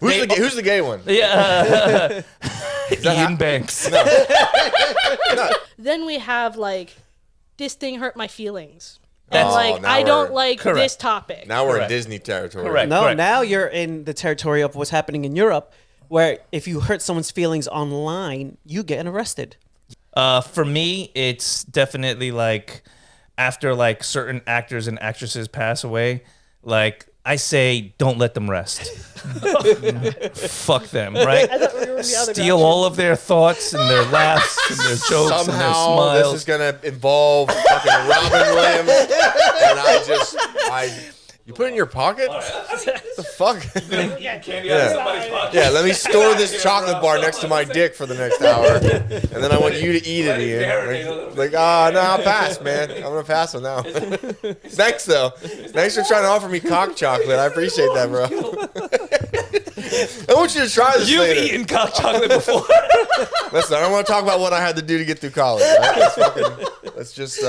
Who's the gay one? Yeah. Ian Banks. No. Then we have like, this thing hurt my feelings. That's I don't like this topic. Now we're Correct. in Disney territory. Correct. No, now you're in the territory of what's happening in Europe, where if you hurt someone's feelings online, you get arrested. For me, it's definitely like after like certain actors and actresses pass away, like I say, don't let them rest. Fuck them, right? I thought we were in the other Steal direction. all of their thoughts and their laughs and their jokes and their Somehow smiles. this is gonna involve fucking Robin Williams, and you put it in your pocket? The fuck? Yeah, let me store this chocolate bar next to my dick for the next hour, and then I want you to eat it, Ian. No, I'll pass, man. I'm gonna pass on now. Thanks, though. Thanks for trying to offer me cock chocolate. I appreciate that, bro. I want you to try this You've later. eaten cock chocolate before. Listen, I don't want to talk about what I had to do to get through college. Right? Let's just.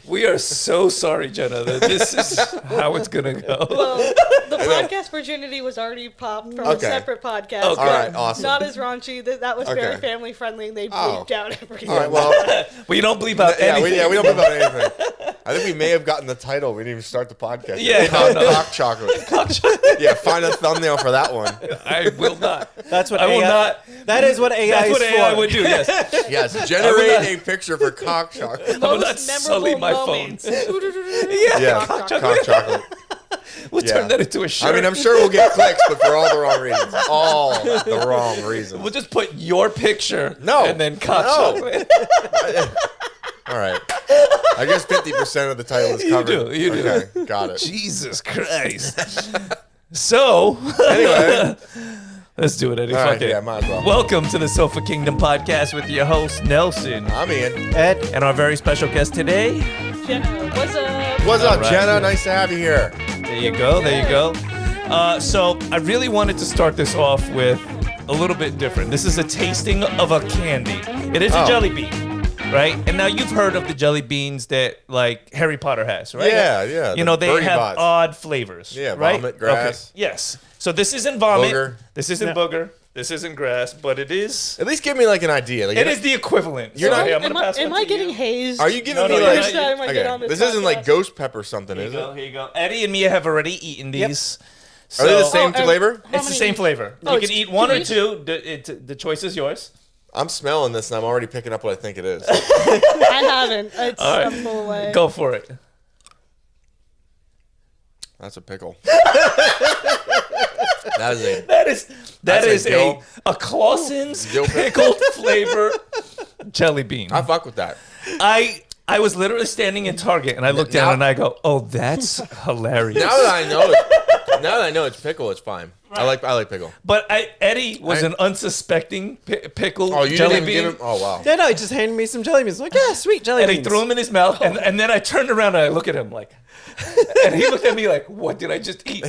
We are so sorry, Jenna, that this is how it's going to go. Well, the podcast virginity was already popped from a separate podcast. Okay. All right, awesome. Not as raunchy. That was very Okay. family friendly, and they bleeped out everything. All right, well. Well, you don't bleep out anything. We don't know about anything. I think we may have gotten the title. We didn't even start the podcast. Yeah, Cock chocolate. Yeah, find a thumbnail for that one. I will not. That's what I will AI, not. That is what AI That's is what AI for. would do, yes. Yes, generate a picture for cock chocolate. I will not Most sully memorable my moments. Yeah, cock chocolate. We'll turn that into a shirt. I mean, I'm sure we'll get clicks, but for all the wrong reasons. All the wrong reasons. We'll just put your picture and then cock chocolate. All right. I guess 50% of the title is covered. You do. Okay, got it. Jesus Christ. So, Anyway. let's do it, Eddie. All Fuck right, it. yeah, might as well. Welcome to the Sofa Kingdom Podcast with your host, Nelson. I'm Ian. Ed, And our very special guest today. Jenna, what's up? What's up, right. Jenna? Nice to have you here. There you go. There you go. So I really wanted to start this off with a little bit different. This is a tasting of a candy. It is a jelly bean, right? And now you've heard of the jelly beans that like Harry Potter has, right? Yeah. You know, they Birdie have Bots. odd flavors. Yeah, right? vomit, grass. Okay. Yes. So this isn't vomit. Booger. This isn't booger. This isn't grass, but it is. At least give me like an idea. Like, It is the equivalent. You're not- Okay, I'm gonna Am pass I one to getting you. hazed? Are you giving No, me no, like? First time I get on this this isn't like podcast. ghost pepper something, Here is you go. it? Here you go. Eddie and Mia have already eaten these. Are they the So- same Oh, flavor? How It's the many- same flavor. Oh, You can it's eat one or each? two. The choice is yours. I'm smelling this and I'm already picking up what I think it is. I haven't. It's All right. a full away. Go for it. That's a pickle. That is a. That That's a is dill. a Clausen's Dill pickle. pickled flavor jelly bean. I fuck with that. I was literally standing in Target and I looked down Now- and I go, "Oh, that's hilarious." Now that I know it's pickle, it's fine. I like pickle. But Eddie was an unsuspecting pickled Oh, you jelly didn't bean. even give him. Oh wow. yeah, no, he just handed me some jelly beans. I'm like, yeah, sweet jelly And beans. he threw them in his mouth, and then I turned around and I look at him like, and he looked at me like, "What did I just eat?"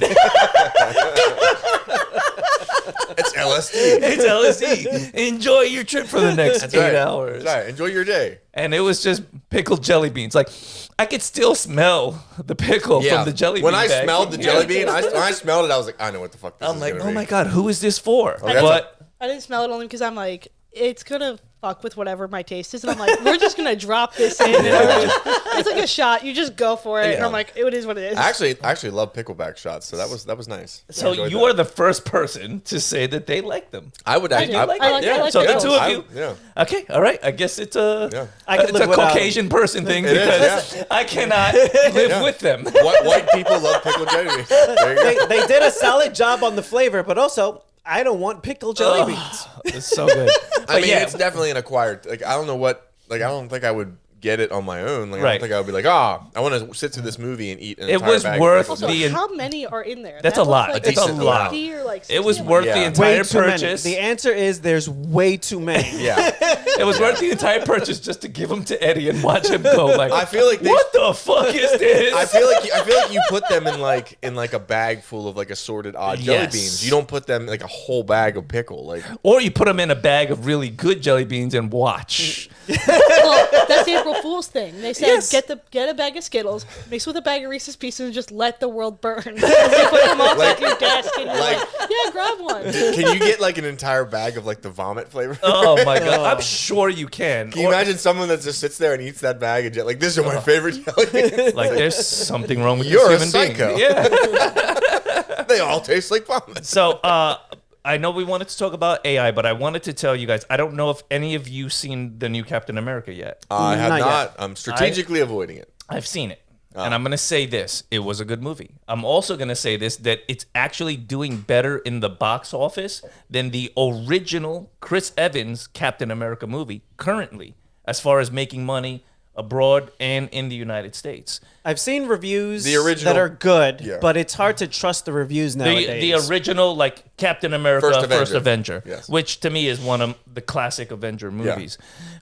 It's LSD. It's LSD. Enjoy your trip for the next That's 8 right. hours. That's right. Enjoy your day. And it was just pickled jelly beans. Like, I could still smell the pickle from the jelly bean. When I bag. smelled the jelly bean, when I smelled it, I was like, I know what the fuck this I'm is like, gonna oh be. my God, who is this for? Okay. But I didn't smell it only because I'm like, it's gonna fuck with whatever my taste is, and I'm like, we're just gonna drop this in. And it's like a shot. You just go for it, and Yeah. I'm like, it is what it is. I actually love pickleback shots, so that was nice. I so enjoyed you that. are the first person to say that they like them. I would actually. I like So the pickles. two of you. Yeah. Okay, all right. I guess it's a Yeah. I could it's live a without Caucasian person thing It is, because I cannot live Yeah. with them. White people love pickled jelly beans. There you go. They did a solid job on the flavor, but also, I don't want pickled jelly beans. It's so good. I mean, yeah. it's definitely an acquired. Like, I don't know what. Like, I don't think I would get it on my own. Like, I Right. don't think I would be like, I want to sit through this movie and eat an It entire was bag of worth pickles. Also, the- how many are in there? That's That a lot. looks It's a like lot. 50 or like It was 60. worth Yeah. the Way entire Way too many. purchase. The answer is there's way too many. Yeah. It was worth the entire purchase just to give them to Eddie and watch him go. Like, I feel like they- what the fuck is this? I feel like you put them in like a bag full of like assorted odd jelly Yes. beans. You don't put them in like a whole bag of pickle. Like Or you put them in a bag of really good jelly beans and watch. Well, that's the April Fool's thing. They said Yes. get a bag of Skittles, mix with a bag of Reese's Pieces, and just let the world burn. They put them on your desk, and you're like, yeah, grab one. Can you get like an entire bag of like the vomit flavor? Oh my god, I'm sure you can. Can you imagine someone that just sits there and eats that bag and like, this is my favorite jelly? Like there's something wrong with You're a this human psycho. being. Yeah. They all taste like vomit. So I know we wanted to talk about AI, but I wanted to tell you guys, I don't know if any of you seen the new Captain America yet. I have Not not. yet. I'm strategically avoiding it. I've seen it. And I'm going to say this. It was a good movie. I'm also going to say this, that it's actually doing better in the box office than the original Chris Evans Captain America movie currently, as far as making money abroad and in the United States. I've seen reviews The original- that are good, Yeah. but it's hard to trust the reviews nowadays. The original, like, Captain America First First Avenger, Yes. which to me is one of the classic Avenger movies.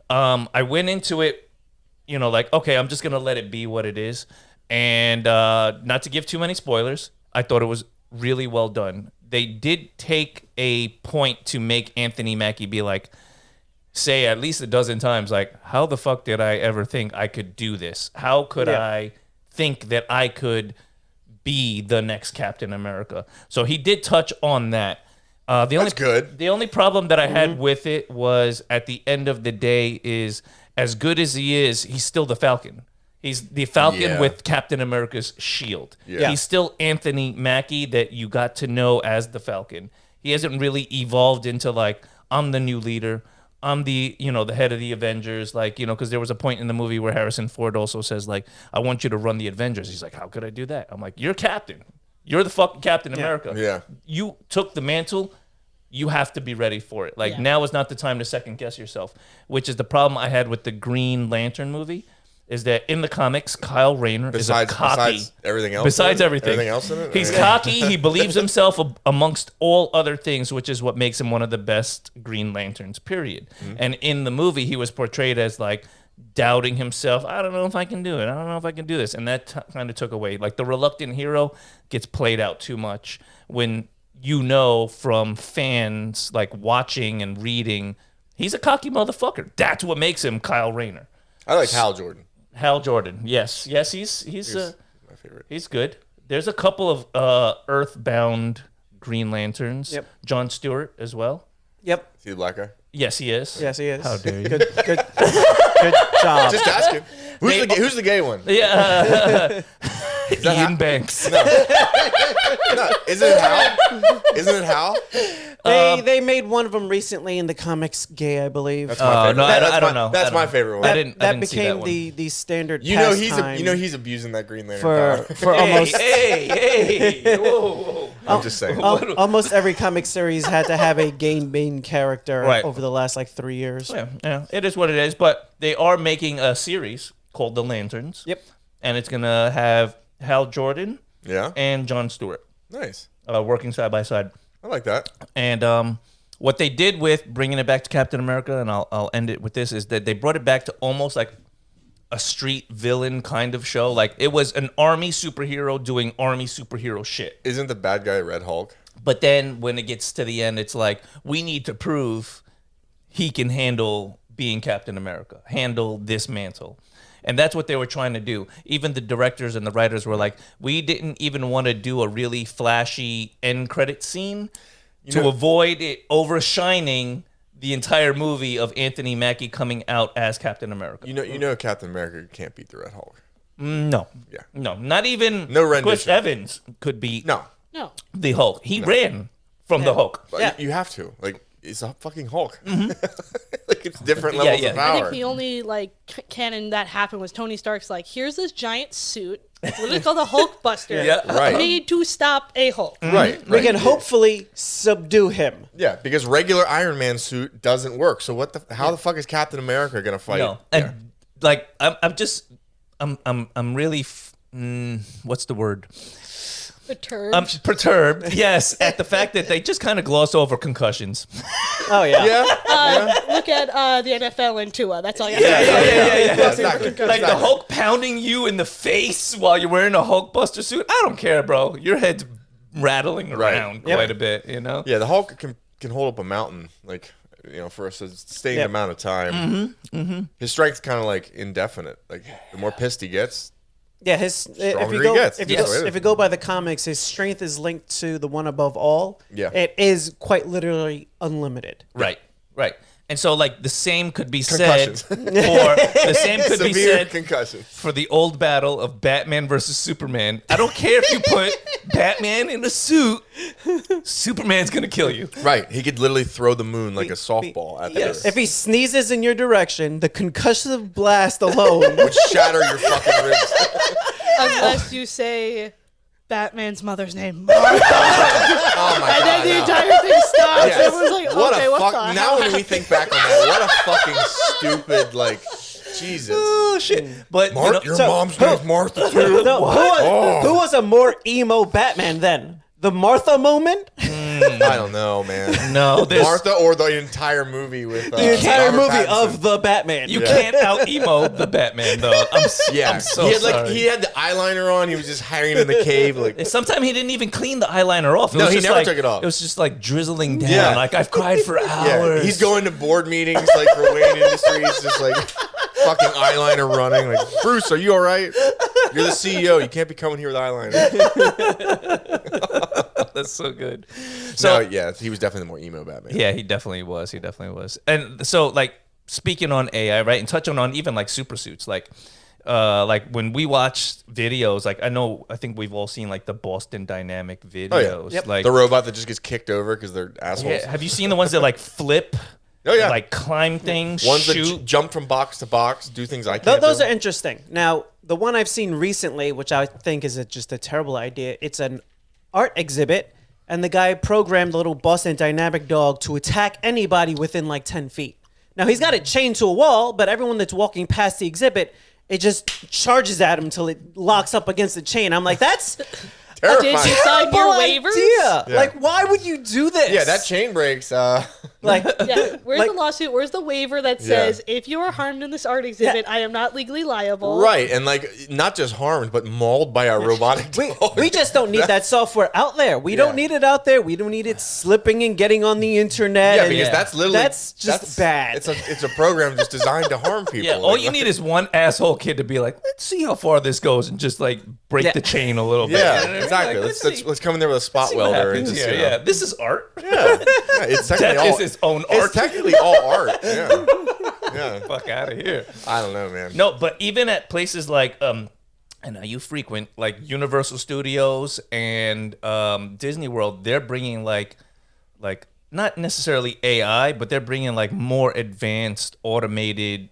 I went into it, you know, like, okay, I'm just going to let it be what it is. And not to give too many spoilers, I thought it was really well done. They did take a point to make Anthony Mackie be like, say at least a dozen times, like, how the fuck did I ever think I could do this? How could I think that I could be the next Captain America? So he did touch on that. That's good. The only problem that I had with it was at the end of the day is, as good as he is, he's still the Falcon. He's the Falcon Yeah. with Captain America's shield. Yeah. He's still Anthony Mackie that you got to know as the Falcon. He hasn't really evolved into like, I'm the new leader. I'm the, you know, the head of the Avengers. Like, you know, because there was a point in the movie where Harrison Ford also says like, I want you to run the Avengers. He's like, how could I do that? I'm like, you're Captain. You're the fucking Captain America. Yeah. You took the mantle. You have to be ready for it. Like, Yeah. now is not the time to second guess yourself, which is the problem I had with the Green Lantern movie. Is that in the comics, Kyle Rayner is a cocky. Besides everything else. Besides in it? everything. Everything else in it? He's cocky. He believes himself amongst all other things, which is what makes him one of the best Green Lanterns, period. And in the movie, he was portrayed as like doubting himself. I don't know if I can do it. I don't know if I can do this. And that kind of took away. Like the reluctant hero gets played out too much when you know from fans like watching and reading, he's a cocky motherfucker. That's what makes him Kyle Rayner. I like Hal Jordan. Hal Jordan, yes, he's My favorite. he's good. There's a couple of Earthbound Green Lanterns. Yep. John Stewart as well. Yep. See the black guy? Yes, he is. Yes, he is. How dare you? Good job. Just asking. Who's the gay one? Yeah, that Ian Hal? Banks. No, isn't it Hal? Isn't it Hal? They made one of them recently in the comics gay, I believe. That's my favorite. no, That's I don't my- know. That's I don't my know. favorite one. I didn't see became that one. the standard You know pastime he's abusing that Green Lantern for power. almost Hey, whoa, whoa. I'm just saying. almost every comic series had to have a gay main character Right. over the last like 3 years. Yeah, it is what it is. But they are making a series called The Lanterns. Yep. And it's gonna have Hal Jordan Yeah. and John Stewart Nice. working side by side. I like that. And what they did with bringing it back to Captain America, and I'll end it with this, is that they brought it back to almost like a street villain kind of show. Like it was an army superhero doing army superhero shit. Isn't the bad guy Red Hulk? But then when it gets to the end, it's like, we need to prove he can handle being Captain America, handle this mantle. And that's what they were trying to do. Even the directors and the writers were like, we didn't even want to do a really flashy end credit scene to avoid it overshining the entire movie of Anthony Mackie coming out as Captain America. You know Captain America can't beat the Red Hulk. No. Yeah. No, not even No rendition. Chris Evans could beat No. No. the Hulk. He ran from the Hulk. But Yeah. you have to. Like, it's a fucking Hulk. Like, it's different levels yeah. of I power. think the only like canon that happened was Tony Stark's like, here's this giant suit. It's literally called the Hulk Buster. Yeah. Right. Made to stop a Hulk. Right. We right. can hopefully subdue him. Yeah, because regular Iron Man suit doesn't work. So how the fuck is Captain America gonna fight? No, and like I'm really what's the word? Perturbed. I'm perturbed. Yes, at the fact that they just kind of gloss over concussions. Oh yeah. Yeah. Look at the NFL and Tua. That's all you have Yeah, to say. Yeah, exactly. Like the Hulk pounding you in the face while you're wearing a Hulkbuster suit. I don't care, bro. Your head's rattling around Yep. quite a bit. You know. Yeah, the Hulk can hold up a mountain. Like, for a sustained amount of time. His strength's kind of like indefinite. Like the more pissed he gets, if you go by the comics, his strength is linked to the one above all. Yeah. It is quite literally unlimited. Right. And so, like, the same could be Concussions. said concussion for the old battle of Batman versus Superman. I don't care if you put Batman in a suit, Superman's gonna kill you. Right. He could literally throw the moon like a softball at the earth. If he sneezes in your direction, the concussive blast alone would shatter your fucking ribs. Unless you say Batman's mother's name, Martha. Oh my And god! then the entire thing stops. Yes. It was like, What okay, a what fuck! the Now hell? when we think back on that, what a fucking stupid Jesus. Oh shit! But Your mom's name's Martha too. No, who was a more emo Batman then? The Martha moment? I don't know, man. No, Martha or the entire movie with The entire Robert movie Pattinson. of the Batman. you can't out emo the Batman though. I'm so he had sorry. he had the eyeliner on. He was just hanging in the cave like. Sometimes he didn't even clean the eyeliner off. It No, was he just never like, took it off. It was just like drizzling down. Yeah. Like I've cried for Yeah, hours. he's going to board meetings like for Wayne Industries, just like fucking eyeliner running. Like, Bruce, are you all right? You're the CEO. You can't be coming here with eyeliner. That's so good. So yeah, he was definitely the more emo Batman. Yeah, he definitely was. And so, like, speaking on AI, right, and touching on even like super suits, like when we watch videos, like I think we've all seen like the Boston Dynamic videos. Oh, yeah. Like the robot that just gets kicked over because they're assholes. yeah, have you seen the ones that like flip? Oh yeah, Like climb things, ones shoot. that jump from box to box, do things I can't. Those do. are interesting. Now, the one I've seen recently, which I think is just a terrible idea, it's an art exhibit, and the guy programmed the little Boston Dynamic dog to attack anybody within like 10 feet. Now, he's got it chained to a wall, but everyone that's walking past the exhibit, it just charges at him until it locks up against the chain. I'm like, that's Terrifying. Did you sign your waivers? idea. Yeah. Like, why would you do this? Yeah, that chain breaks. Like, Yeah, where's Like- the lawsuit? Where's the waiver that says if you are harmed in this art exhibit, I am not legally liable? Right, and like not just harmed, but mauled by a robotic dog. we just don't need that software out there. We don't need it out there. We don't need it slipping and getting on the internet. Yeah, and because that's literally that's just bad. It's a program just designed to harm people. Yeah, all you need is one asshole kid to be like, let's see how far this goes, and just like break the chain a little bit. Yeah, You know what I mean? exactly. Like, Let's come in there with a spot see what welder and happens just here. Yeah, this is art. yeah, it's technically That all is its own It's art. technically all art. Yeah, yeah. Fuck out of here. I don't know, man. No, but even at places like I know you frequent like Universal Studios and Disney World, they're bringing like not necessarily AI, but they're bringing like more advanced automated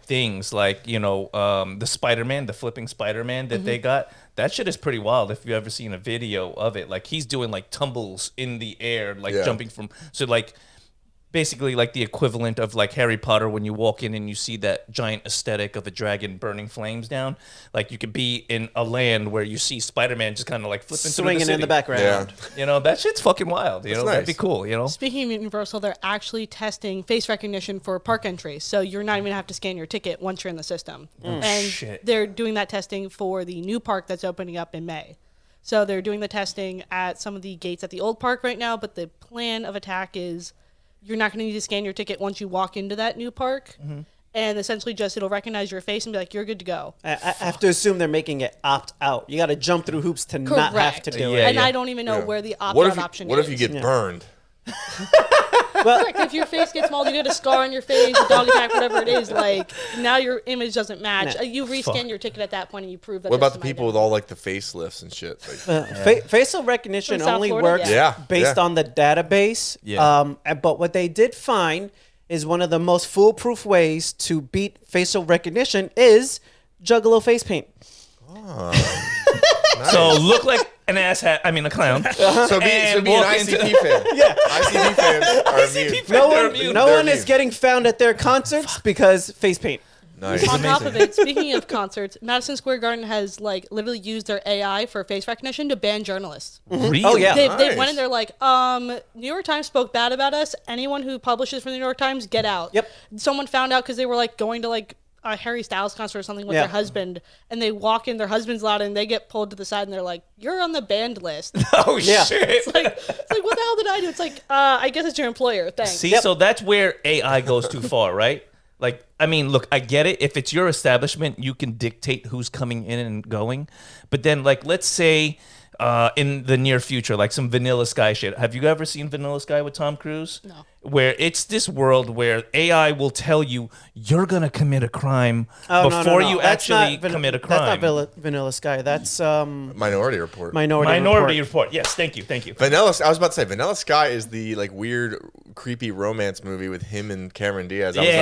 things like the Spider-Man, the flipping Spider-Man that they got. That shit is pretty wild. If you've ever seen a video of it, like he's doing like tumbles in the air, like jumping from like. Basically, like the equivalent of like Harry Potter when you walk in and you see that giant aesthetic of a dragon burning flames down. Like you could be in a land where you see Spider-Man just kind of like flipping through swinging the in the city. background. Yeah. That shit's fucking wild. That'd nice. be cool. Speaking of Universal, they're actually testing face recognition for park entries, so you're not even gonna have to scan your ticket once you're in the system. And shit. they're doing that testing for the new park that's opening up in May. So they're doing the testing at some of the gates at the old park right now, but the plan of attack is you're not going to need to scan your ticket once you walk into that new park. And essentially just it'll recognize your face and be like, you're good to go. I have to assume they're making it opt out. You got to jump through hoops to not have to do Yeah, it. And I don't even know where the opt What out if option what is. if you get burned? Correct. If your face gets mauled, you get a scar on your face, a dog attack, whatever it is. Like now your image doesn't match. Nah. You rescan your ticket at that point and you prove that. What about this the is my people with all like the facelifts and shit? Like, Facial recognition From South only Florida? works Yeah. based Yeah. on the database. Yeah. But what they did find is one of the most foolproof ways to beat facial recognition is Juggalo face paint. So look like an asshat. I mean a clown. so be an walk ICP fan. Yeah. ICP fans are immune. No They're one is immune. getting found at their concerts because face paint. Nice. On top of it, speaking of concerts, Madison Square Garden has like literally used their AI for face recognition to ban journalists. Really? Oh, yeah. They Nice. went in there like, New York Times spoke bad about us. Anyone who publishes for the New York Times, get out. Yep. Someone found out because they were like going to like a Harry Styles concert or something with their husband, and they walk in, their husband's loud, and they get pulled to the side, and they're like, "You're on the banned list." Oh shit! It's like, what the hell did I do? It's like, I guess it's your employer. Thanks. See, so that's where AI goes too far, right? Like, I mean, look, I get it. If it's your establishment, you can dictate who's coming in and going. But then, like, let's say in the near future, like some Vanilla Sky shit. Have you ever seen Vanilla Sky with Tom Cruise? No. Where it's this world where AI will tell you you're going to commit a crime before you actually commit a crime. That's not Vanilla Sky. That's Minority Report. Minority Report. Yes, thank you. I was about to say Vanilla Sky is the like weird, creepy romance movie with him and Cameron Diaz. I was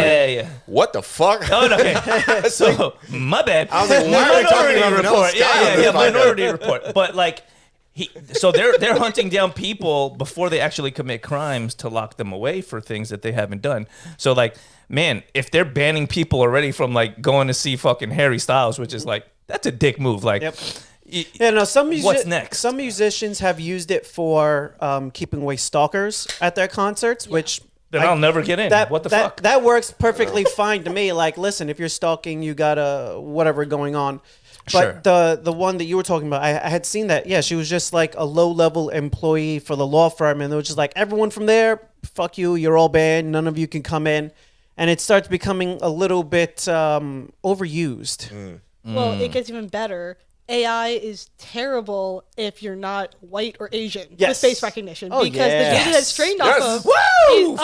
like, what the fuck? Oh, no, okay. So, my bad. I was like, why are we talking about Vanilla Sky? Yeah, Minority Report. But like, so they're hunting down people before they actually commit crimes to lock them away for things that they haven't done. So like, man, if they're banning people already from like going to see fucking Harry Styles, which is like, that's a dick move. Like, what's next? Some musicians have used it for keeping away stalkers at their concerts, which then I'll never get in. What the fuck? That works perfectly fine to me. Like, listen, if you're stalking, you got whatever going on. But the one that you were talking about, I had seen that. Yeah, she was just like a low-level employee for the law firm, and they were just like, everyone from there, fuck you, you're all banned, none of you can come in. And it starts becoming a little bit overused. Well, it gets even better. AI is terrible if you're not white or Asian with face recognition because the data that's trained off of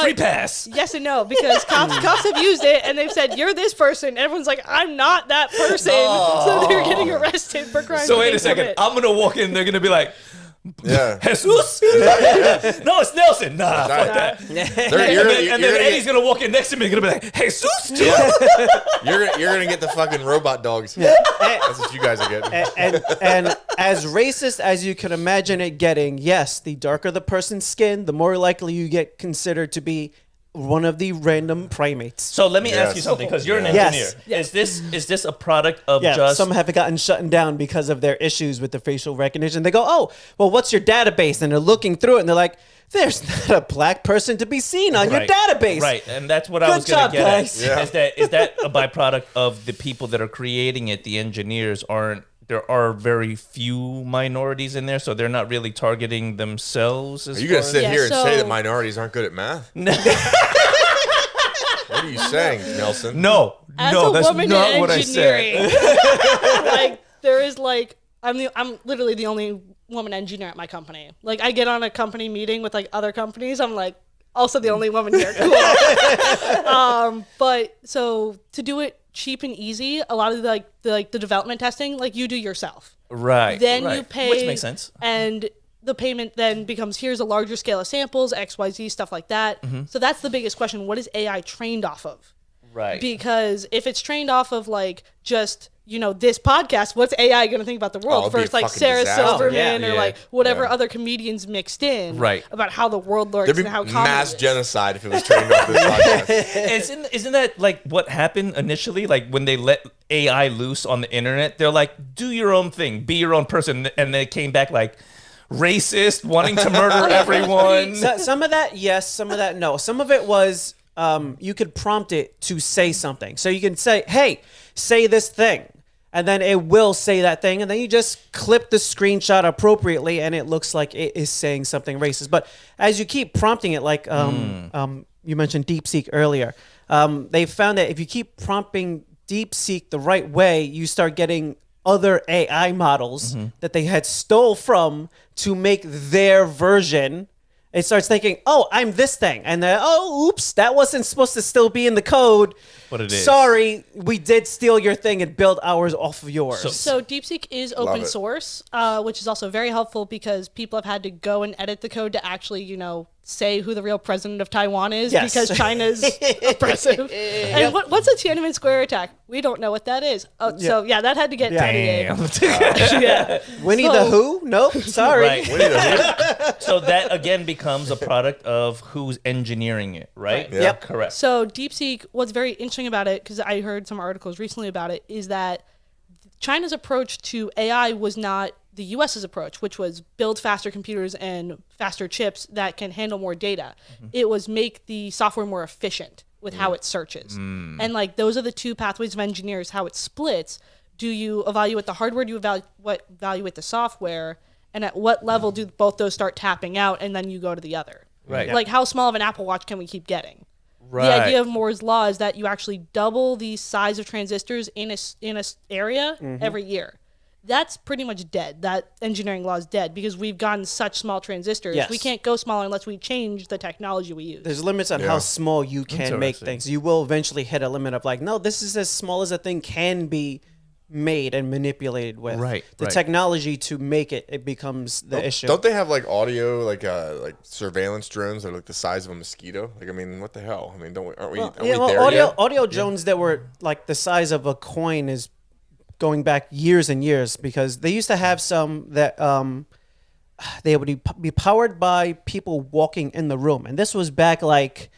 free pass. Yes and no, because cops have used it and they've said you're this person. Everyone's like, I'm not that person, so they're getting arrested for crimes. So wait a second, I'm gonna walk in. They're gonna be like, Jesus? No, it's Nelson. Nah, fuck that. And then Eddie's gonna walk in next to me and gonna be like, Jesus? You're gonna get the fucking robot dogs. That's what you guys are getting. And as racist as you can imagine it getting, yes, the darker the person's skin, the more likely you get considered to be one of the random primates. So let me ask you something, because you're an engineer. Is this a product of just... Some have gotten shut down because of their issues with the facial recognition. They go, oh, well, what's your database? And they're looking through it, and they're like, there's not a black person to be seen on your database. Right, and that's what I was going to get at. Yeah. Is that a byproduct of the people that are creating it, the engineers aren't... There are very few minorities in there, so they're not really targeting themselves. Are you going to sit here and say that minorities aren't good at math? No. What are you saying, Nelson? No, that's not what I said. Like, there is like, I'm literally the only woman engineer at my company. Like, I get on a company meeting with like other companies. I'm like, also the only woman here. Cool. But so to do it cheap and easy, a lot of the development testing, like you do yourself. Right. Then you pay, which makes sense. And the payment then becomes, here's a larger scale of samples, XYZ, stuff like that. Mm-hmm. So that's the biggest question. What is AI trained off of? Right. Because if it's trained off of like just, this podcast, what's AI going to think about the world? First, like Sarah Silverman or like whatever other comedians mixed in about how the world works and how comedy mass genocide if it was trained off this podcast. Isn't that like what happened initially? Like when they let AI loose on the internet, they're like, do your own thing, be your own person. And they came back like, racist, wanting to murder everyone. Some of that, yes. Some of that, no. Some of it was you could prompt it to say something. So you can say, hey, say this thing. And then it will say that thing. And then you just clip the screenshot appropriately and it looks like it is saying something racist. But as you keep prompting it, like you mentioned DeepSeek earlier, they found that if you keep prompting DeepSeek the right way, you start getting other AI models that they had stole from to make their version. It starts thinking, oh, I'm this thing. And then, oh, oops, that wasn't supposed to still be in the code. But it is. Sorry, we did steal your thing and build ours off of yours. So DeepSeek is open source, which is also very helpful because people have had to go and edit the code to actually, say who the real president of Taiwan is because China's oppressive. And what's a Tiananmen Square attack? We don't know what that is. Oh, so that had to get edited. Winnie the Who? Nope, sorry. Right. Winnie the Who. So that again becomes a product of who's engineering it, right? Yeah. Yep, correct. So DeepSeek, what's very interesting about it, because I heard some articles recently about it, is that China's approach to AI was not the US's approach, which was build faster computers and faster chips that can handle more data. Mm-hmm. It was make the software more efficient. with how it searches. And like those are the two pathways of engineers, how it splits. Do you evaluate the hardware? Do you evaluate the software? And at what level do both those start tapping out and then you go to the other? Right. Like how small of an Apple Watch can we keep getting? Right. The idea of Moore's law is that you actually double the size of transistors in a area every year. That's pretty much dead. That engineering law is dead because we've gotten such small transistors. Yes. We can't go smaller unless we change the technology we use. There's limits on how small you can make interesting. things. You will eventually hit a limit of like, no, this is as small as a thing can be made and manipulated with. Right, The right. technology to make it becomes the issue. Don't they have like audio, like surveillance drones that are like the size of a mosquito? Like, I mean, what the hell? I mean, aren't we there yet? Audio drones that were like the size of a coin is going back years and years because they used to have some that they would be powered by people walking in the room. And this was back like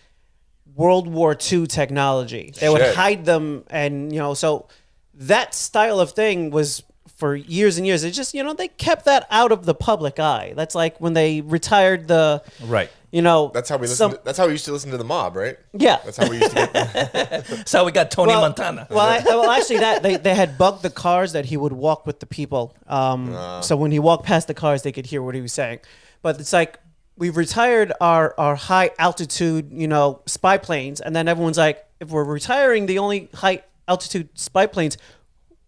World War II technology. They would Shit. hide them and, so that style of thing was for years and years. It's just, they kept that out of the public eye. That's like when they retired the... Right. That's how we listen. That's how we used to listen to the mob, right? Yeah. That's how we used to get. That's how we got Tony Montana. Well, actually, they had bugged the cars that he would walk with the people. So when he walked past the cars, they could hear what he was saying. But it's like we've retired our high altitude, spy planes, and then everyone's like, if we're retiring the only high altitude spy planes,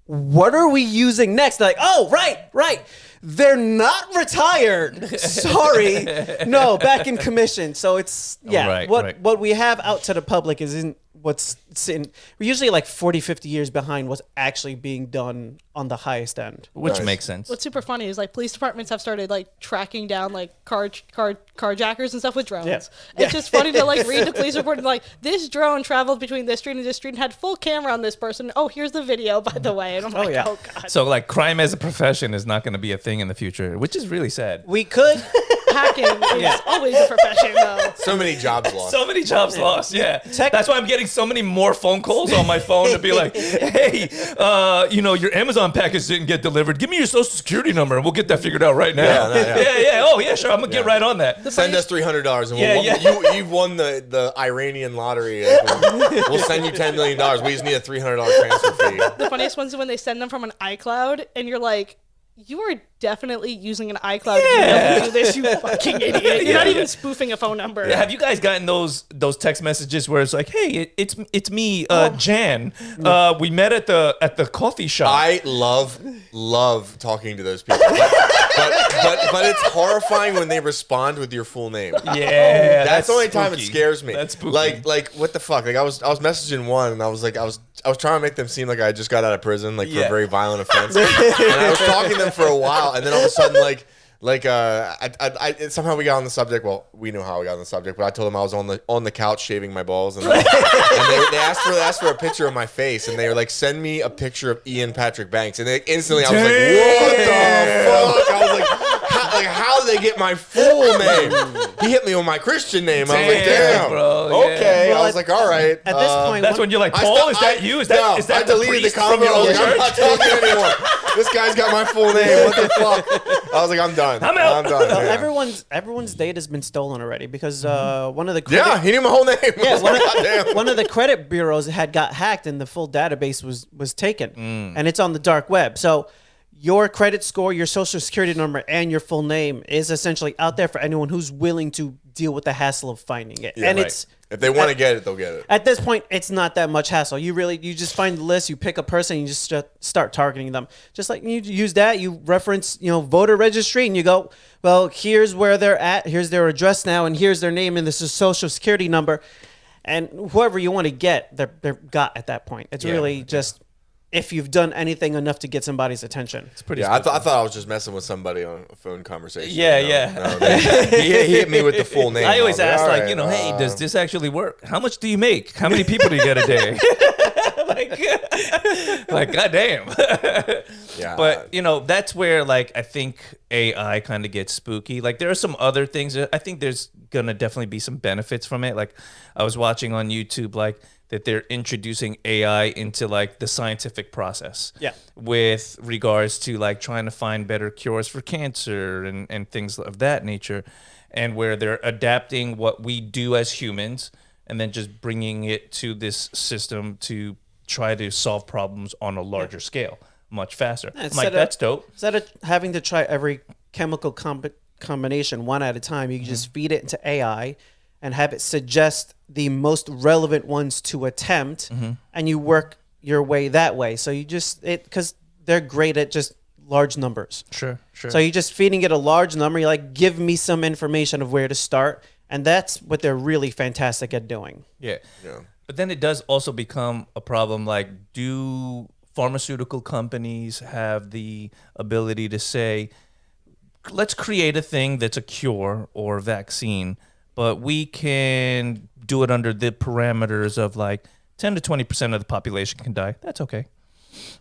what are we using next? They're like, oh, right. They're not retired. Sorry. No, back in commission. So it's, what we have out to the public isn't what's sitting. We're usually like 40, 50 years behind what's actually being done on the highest end. Which Nice. makes sense. What's super funny is like police departments have started like tracking down like carjackers and stuff with drones. Yeah. It's just funny to like read the police report and like this drone traveled between this street and this street and had full camera on this person. Oh, here's the video, by the way. And I'm like, yeah. oh god. So like crime as a profession is not going to be a thing in the future, which is really sad. We could. Hacking is always a profession though. So many jobs lost. So many jobs lost. Yeah. That's why I'm getting so many more phone calls on my phone to be like, hey, your Amazon package didn't get delivered. Give me your social security number and we'll get that figured out right now. Yeah. Oh, yeah, sure. I'm going to get right on that. Send us $300 and you've won the Iranian lottery. We'll send you $10 million. We just need a $300 transfer fee. The funniest ones are when they send them from an iCloud and you're like, you are definitely using an iCloud to do this, you fucking idiot. You're not even spoofing a phone number. Yeah, have you guys gotten those text messages where it's like, hey, it's me, Jan. We met at the coffee shop. I love talking to those people. But it's horrifying when they respond with your full name. Yeah, that's the only spooky. time it scares me. That's spooky. Like what the fuck? Like I was messaging one and I was like I was trying to make them seem like I just got out of prison for a very violent offense. And I was talking to them for a while and then all of a sudden I somehow we got on the subject. Well, we know how we got on the subject, but I told them I was on the couch shaving my balls, and, and they asked for a picture of my face, and they were like, "Send me a picture of Ian Patrick Banks," and instantly I was like, "What the fuck?" I was like, how did they get my full name? He hit me with my Christian name. I was like, "Damn, bro, okay." yeah. I was like, "All right." At this point, That's when you're like, Paul, is that you? Is that I deleted the priest from comment. your I was old like, I'm not church? talking anymore. This guy's got my full name. What the fuck? I was like, I'm done. I'm out. I'm done. Yeah. everyone's data has been stolen already because one of the Yeah, he knew my whole name. Yeah, Goddamn. one of the credit bureaus had got hacked and the full database was taken, and it's on the dark web. So your credit score, your social security number, and your full name is essentially out there for anyone who's willing to deal with the hassle of finding it. Yeah, and right. it's If they want to get it, they'll get it. at this point, it's not that much hassle. You just find the list, you pick a person, and you just start targeting them. Just like you use that, you reference, voter registry, and you go, well, here's where they're at, here's their address now, and here's their name, and this is social security number, and whoever you want to get, they're got at that point. It's really just if you've done anything enough to get somebody's attention. It's pretty. Yeah, I thought I was just messing with somebody on a phone conversation. Yeah. No, he hit me with the full name. I always was ask, all like, right, hey, does this actually work? How much do you make? How many people do you get a day? like, goddamn. Yeah. But, that's where, I think AI kind of gets spooky. Like, there are some other things. I think there's going to definitely be some benefits from it. Like, I was watching on YouTube, that they're introducing AI into the scientific process. Yeah. With regards to trying to find better cures for cancer and things of that nature, and where they're adapting what we do as humans and then just bringing it to this system to try to solve problems on a larger scale much faster. I'm like, that's dope. Instead of having to try every chemical combination one at a time, you can just feed it into AI and have it suggest the most relevant ones to attempt, and you work your way that way. So you just, because they're great at just large numbers. Sure. So you're just feeding it a large number. You're like, give me some information of where to start. And that's what they're really fantastic at doing. Yeah. But then it does also become a problem. Like, do pharmaceutical companies have the ability to say, let's create a thing that's a cure or vaccine, but we can do it under the parameters of like 10 to 20% of the population can die. That's okay.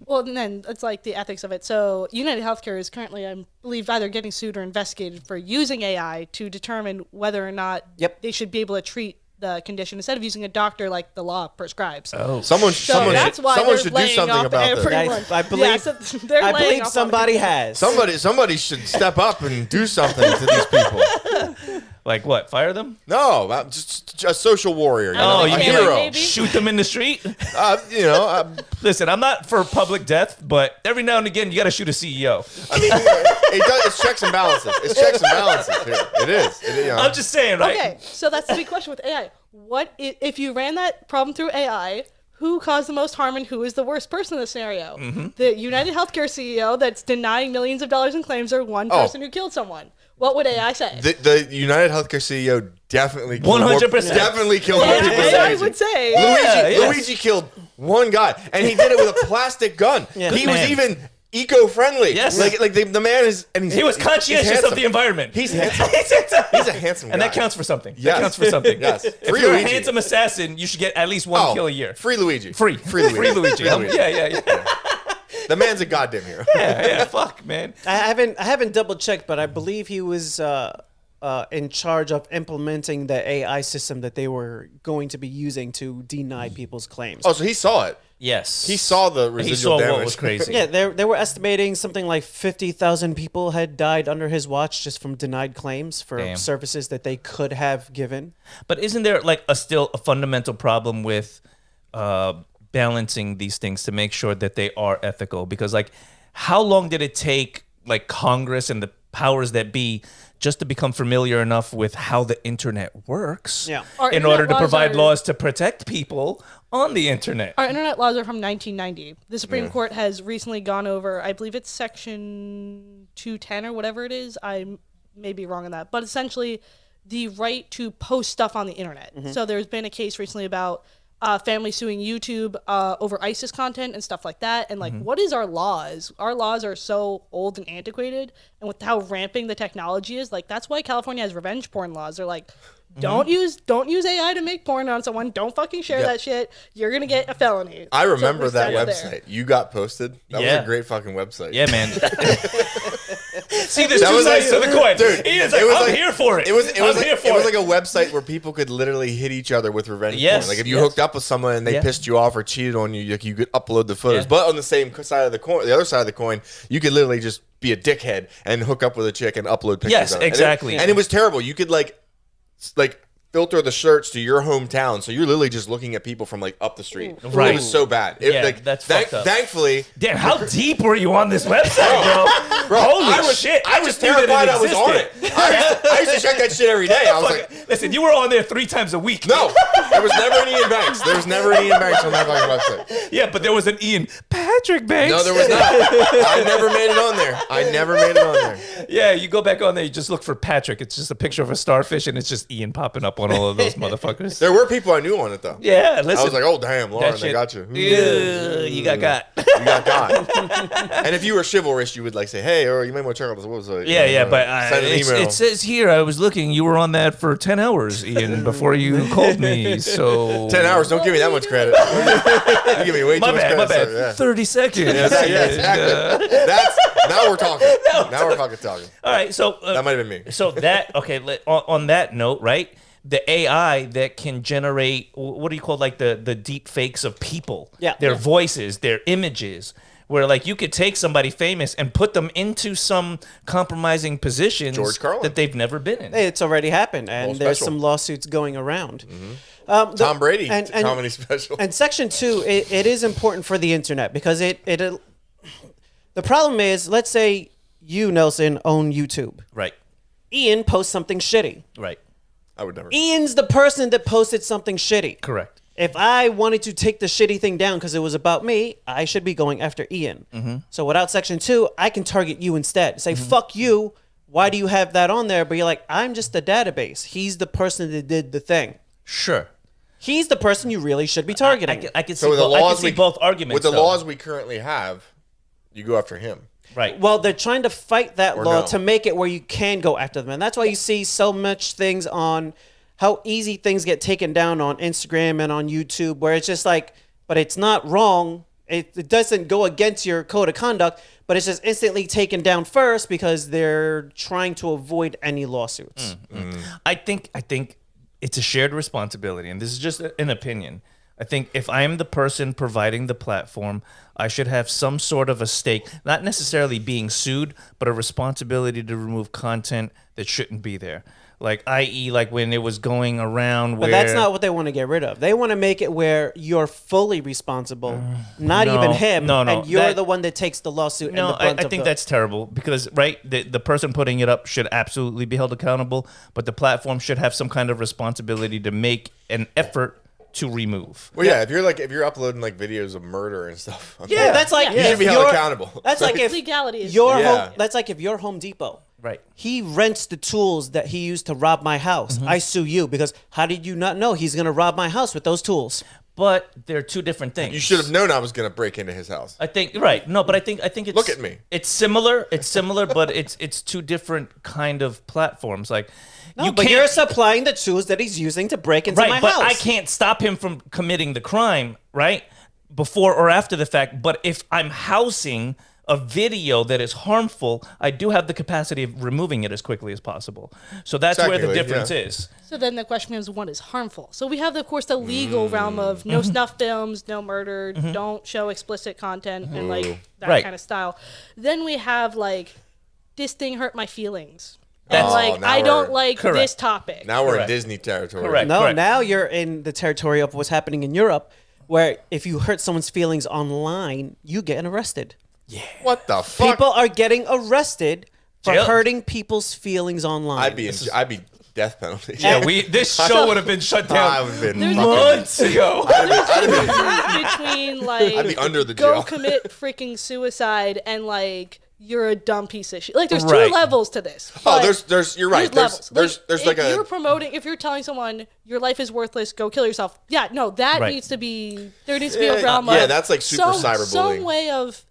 Well, and then it's like the ethics of it. So United Healthcare is currently, I believe, either getting sued or investigated for using AI to determine whether or not they should be able to treat the condition instead of using a doctor like the law prescribes. Oh, someone that's why someone they're should do laying something off about this. everyone. I believe, so they're I laying believe off somebody all has. Somebody should step up and do something to these people. like what? Fire them? No, just a social warrior. Oh, you a mean hero. like shoot them in the street? Listen, Listen, I'm not for public death, but every now and again you got to shoot a CEO. I mean, it's checks and balances. It's checks and balances here. It is. I'm just saying, right? Okay, so that's the big question with AI. What if you ran that problem through AI? Who caused the most harm and who is the worst person in this scenario? The United Healthcare CEO that's denying millions of dollars in claims, or one person who killed someone? What would AI say? The United Healthcare CEO definitely killed 100%. Definitely killed more people than AI Luigi. would say. Luigi killed one guy, and he did it with a plastic gun. Yeah. He Good was man. even eco-friendly. Yes. Like the man is, and He was conscientious of the environment. He's handsome. He's a handsome guy. And that counts for something. Yes. That counts for something. Yes. If Free you're Luigi. a handsome assassin, you should get at least one kill a year. Free Luigi. Free. Free Luigi. Free Luigi. Free Luigi. Yeah. The man's a goddamn hero. Yeah, fuck, man. I haven't double checked, but I believe he was in charge of implementing the AI system that they were going to be using to deny people's claims. Oh, so he saw it. Yes. He saw the He residual saw damage. what was crazy. Yeah, they were estimating something like 50,000 people had died under his watch just from denied claims for Damn. services that they could have given. But isn't there like still a fundamental problem with balancing these things to make sure that they are ethical? Because like, how long did it take like Congress and the powers that be just to become familiar enough with how the internet works Yeah. in order to provide laws to protect people on the internet? Our internet laws are from 1990. The Supreme Court has recently gone over, I believe it's section 210 or whatever it is. I may be wrong on that. But essentially, the right to post stuff on the internet. So there's been a case recently about families suing YouTube over ISIS content and stuff like that. And like, what is our laws? Our laws are so old and antiquated. And with how ramping the technology is, like, that's why California has revenge porn laws. They're like, don't use AI to make porn on someone. Don't fucking share that shit. You're gonna get a felony. I remember So that we website. started there. You got posted. That was a great fucking website. Yeah, man. See, there's That two was sides to the coin. Dude, He is like, it was I'm like- here for it. It was like like a website where people could literally hit each other with revenge Yes, porn. Like if you yes. hooked up with someone and they Yeah. pissed you off or cheated on you, like you could upload the photos. Yeah. But on the same side of the coin, the other side of the coin, you could literally just be a dickhead and hook up with a chick and upload pictures. Yes, of it. exactly. And it was terrible. You could like filter the search to your hometown, so you're literally just looking at people from like up the street. Right. It was so bad. That's fucked up. Thankfully, Damn, how deep were you on this website, bro? Holy shit. I was just knew that terrified I was on it. existed. I used to check that shit every day. I was like, Listen, you were on there 3 times a week. no, there was never an Ian Banks. There was never an Ian Banks on that fucking website. Yeah, but there was an Ian Patrick Banks. No, there was not. I never made it on there. I never made it on there. Yeah, you go back on there, you just look for Patrick. It's just a picture of a starfish, and it's just Ian popping up on all of those motherfuckers. There were people I knew on it though. Yeah, listen. I was like, oh damn, Lauren, that they shit- got you. Yeah, you got. You got got. And if you were chivalrous, you would like say, hey, or you may want to check out this website. Yeah, but send an email. it says here, I was looking, you were on that for 10 hours, Ian, before you called me, so... 10 hours. Don't give me that much credit. You give me way too My much bad, credit. my bad. Sir. Yeah. 30 seconds. Yeah, exactly. Now we're talking. Now we're fucking talking. All right, so... That might have been me. So that, okay, on that note, right? The AI that can generate, what do you call like the deep fakes of people? Yeah. Their Yeah. voices, their images, where like you could take somebody famous and put them into some compromising positions George Carlin. that they've never been in. It's already happened, and Well, there's special. some lawsuits going around. Tom Brady and comedy special. And Section 2, it is important for the internet because the problem is, let's say you, Nelson, own YouTube. Right. Ian posts something shitty. Right. I would never. Ian's the person that posted something shitty. Correct. If I wanted to take the shitty thing down because it was about me, I should be going after Ian. Mm-hmm. So without Section 2, I can target you instead. Say, fuck you. Why do you have that on there? But you're like, I'm just the database. He's the person that did the thing. Sure. He's the person you really should be targeting. I can see both arguments. With the laws we currently have, you go after him. Right. Well, they're trying to fight that Or law no. to make it where you can go after them. And that's why you see so much things on how easy things get taken down on Instagram and on YouTube, where it's just like, but it's not wrong. It doesn't go against your code of conduct, but it's just instantly taken down first because they're trying to avoid any lawsuits. I think it's a shared responsibility, and this is just an opinion. I think if I am the person providing the platform, I should have some sort of a stake, not necessarily being sued, but a responsibility to remove content that shouldn't be there. Like, i.e., like when it was going around where... But that's not what they want to get rid of. They want to make it where you're fully responsible, not even him, and you're the one that takes the lawsuit and the brunt I think that's terrible because, right, the person putting it up should absolutely be held accountable, but the platform should have some kind of responsibility to make an effort to remove. Well, yeah, if you're uploading like videos of murder and stuff, that's like you should be held accountable. That's like if legality is that's like if you're Home Depot. Right. He rents the tools that he used to rob my house. I sue you because how did you not know he's going to rob my house with those tools? But they're two different things. You should have known I was going to break into his house. I think right. No, but I think it's Look at me. It's similar, but it's two different kind of platforms. Like But you're supplying the tools that he's using to break into my but house. I can't stop him from committing the crime, right? Before or after the fact. But if I'm housing a video that is harmful, I do have the capacity of removing it as quickly as possible. So that's where the difference is. So then the question is, what is harmful? So we have, of course, the legal realm of no snuff films, no murder, don't show explicit content, and like that kind of style. Then we have like, this thing hurt my feelings. That's like, I don't like this topic. Now we're in Disney territory. Correct. Now you're in the territory of what's happening in Europe, where if you hurt someone's feelings online, you get arrested. Yeah. What the fuck? People are getting arrested for Jail. hurting people's feelings online. I'd be death penalty. Yeah, this show would have been shut down I would have been months ago. Between like, I'd be under the go jail. commit freaking suicide and like, you're a dumb piece of shit. Like, there's Right. two levels to this. Oh, but there's. You're right. levels. There's like if you're promoting, if you're telling someone your life is worthless, go kill yourself. Yeah, no, that Right. needs to be. There needs to be a realm of. Yeah, that's like super cyberbullying. Some way of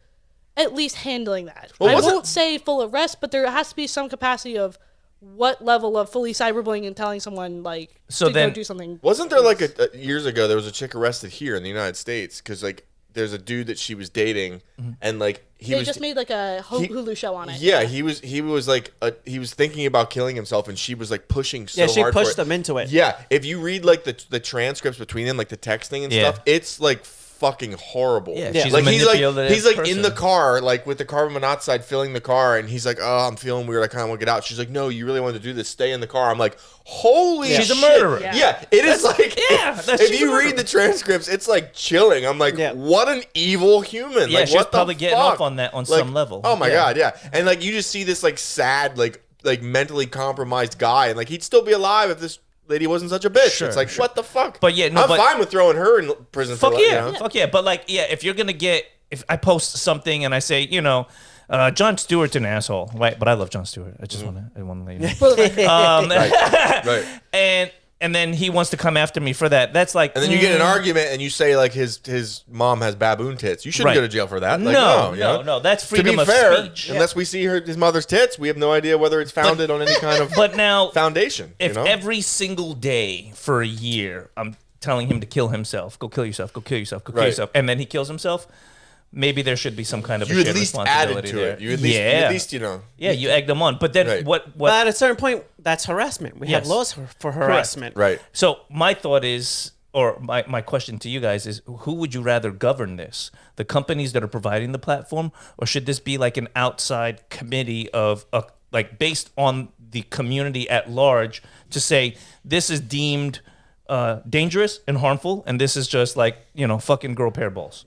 at least handling that. Well, I won't say full arrest, but there has to be some capacity of what level of fully cyberbullying and telling someone like to go do something. Wasn't there like years ago there was a chick arrested here in the United States because like there's a dude that she was dating and like They just made like a Hulu show on it. Yeah, he was like he was thinking about killing himself and she was like pushing so hard. Yeah, she for pushed it. them into it. Yeah, if you read like the transcripts between them, like the texting and stuff, it's like fucking horrible. Yeah, Yeah. she's Like a he's like manipulative in person. the car, like with the carbon monoxide filling the car, and he's like, "Oh, I'm feeling weird. I kind of want to get out." She's like, "No, you really want to do this? Stay in the car." I'm like, "Holy shit!" She's a murderer. Yeah, it is like if you read the transcripts, it's like chilling. I'm like, what an evil human. Yeah, like, she was what probably the getting fuck? off on that on Like, some level. Oh my god, yeah. And like you just see this like sad, like mentally compromised guy, and like he'd still be alive if this lady wasn't such a bitch. Sure, it's like, what the fuck? But yeah, no, I'm but- fine with throwing her in prison. Fuck for yeah, fuck yeah. But like, yeah, if you're gonna if I post something and I say, Jon Stewart's an asshole, right? But I love Jon Stewart. I just want to let you know. For the record. Right. And then he wants to come after me for that. That's like, And then you get in an argument and you say like his mom has baboon tits. You shouldn't Right. go to jail for that. Like, no, that's To freedom be of fair, speech. unless we see his mother's tits, we have no idea whether it's founded on any kind of But now, foundation. if you know? every single day for a year I'm telling him to kill himself, go kill yourself, go kill yourself, go kill Right. yourself, and then he kills himself, maybe there should be some kind of you a at shared least responsibility added to there. it. You at least Yeah, you egged them on. But then Right. what But at a certain point, that's harassment. We have Yes. laws for harassment. Right. So my thought is, or my question to you guys is, who would you rather govern this? The companies that are providing the platform, or should this be like an outside committee of like based on the community at large to say this is deemed dangerous and harmful, and this is just like, fucking girl pair balls.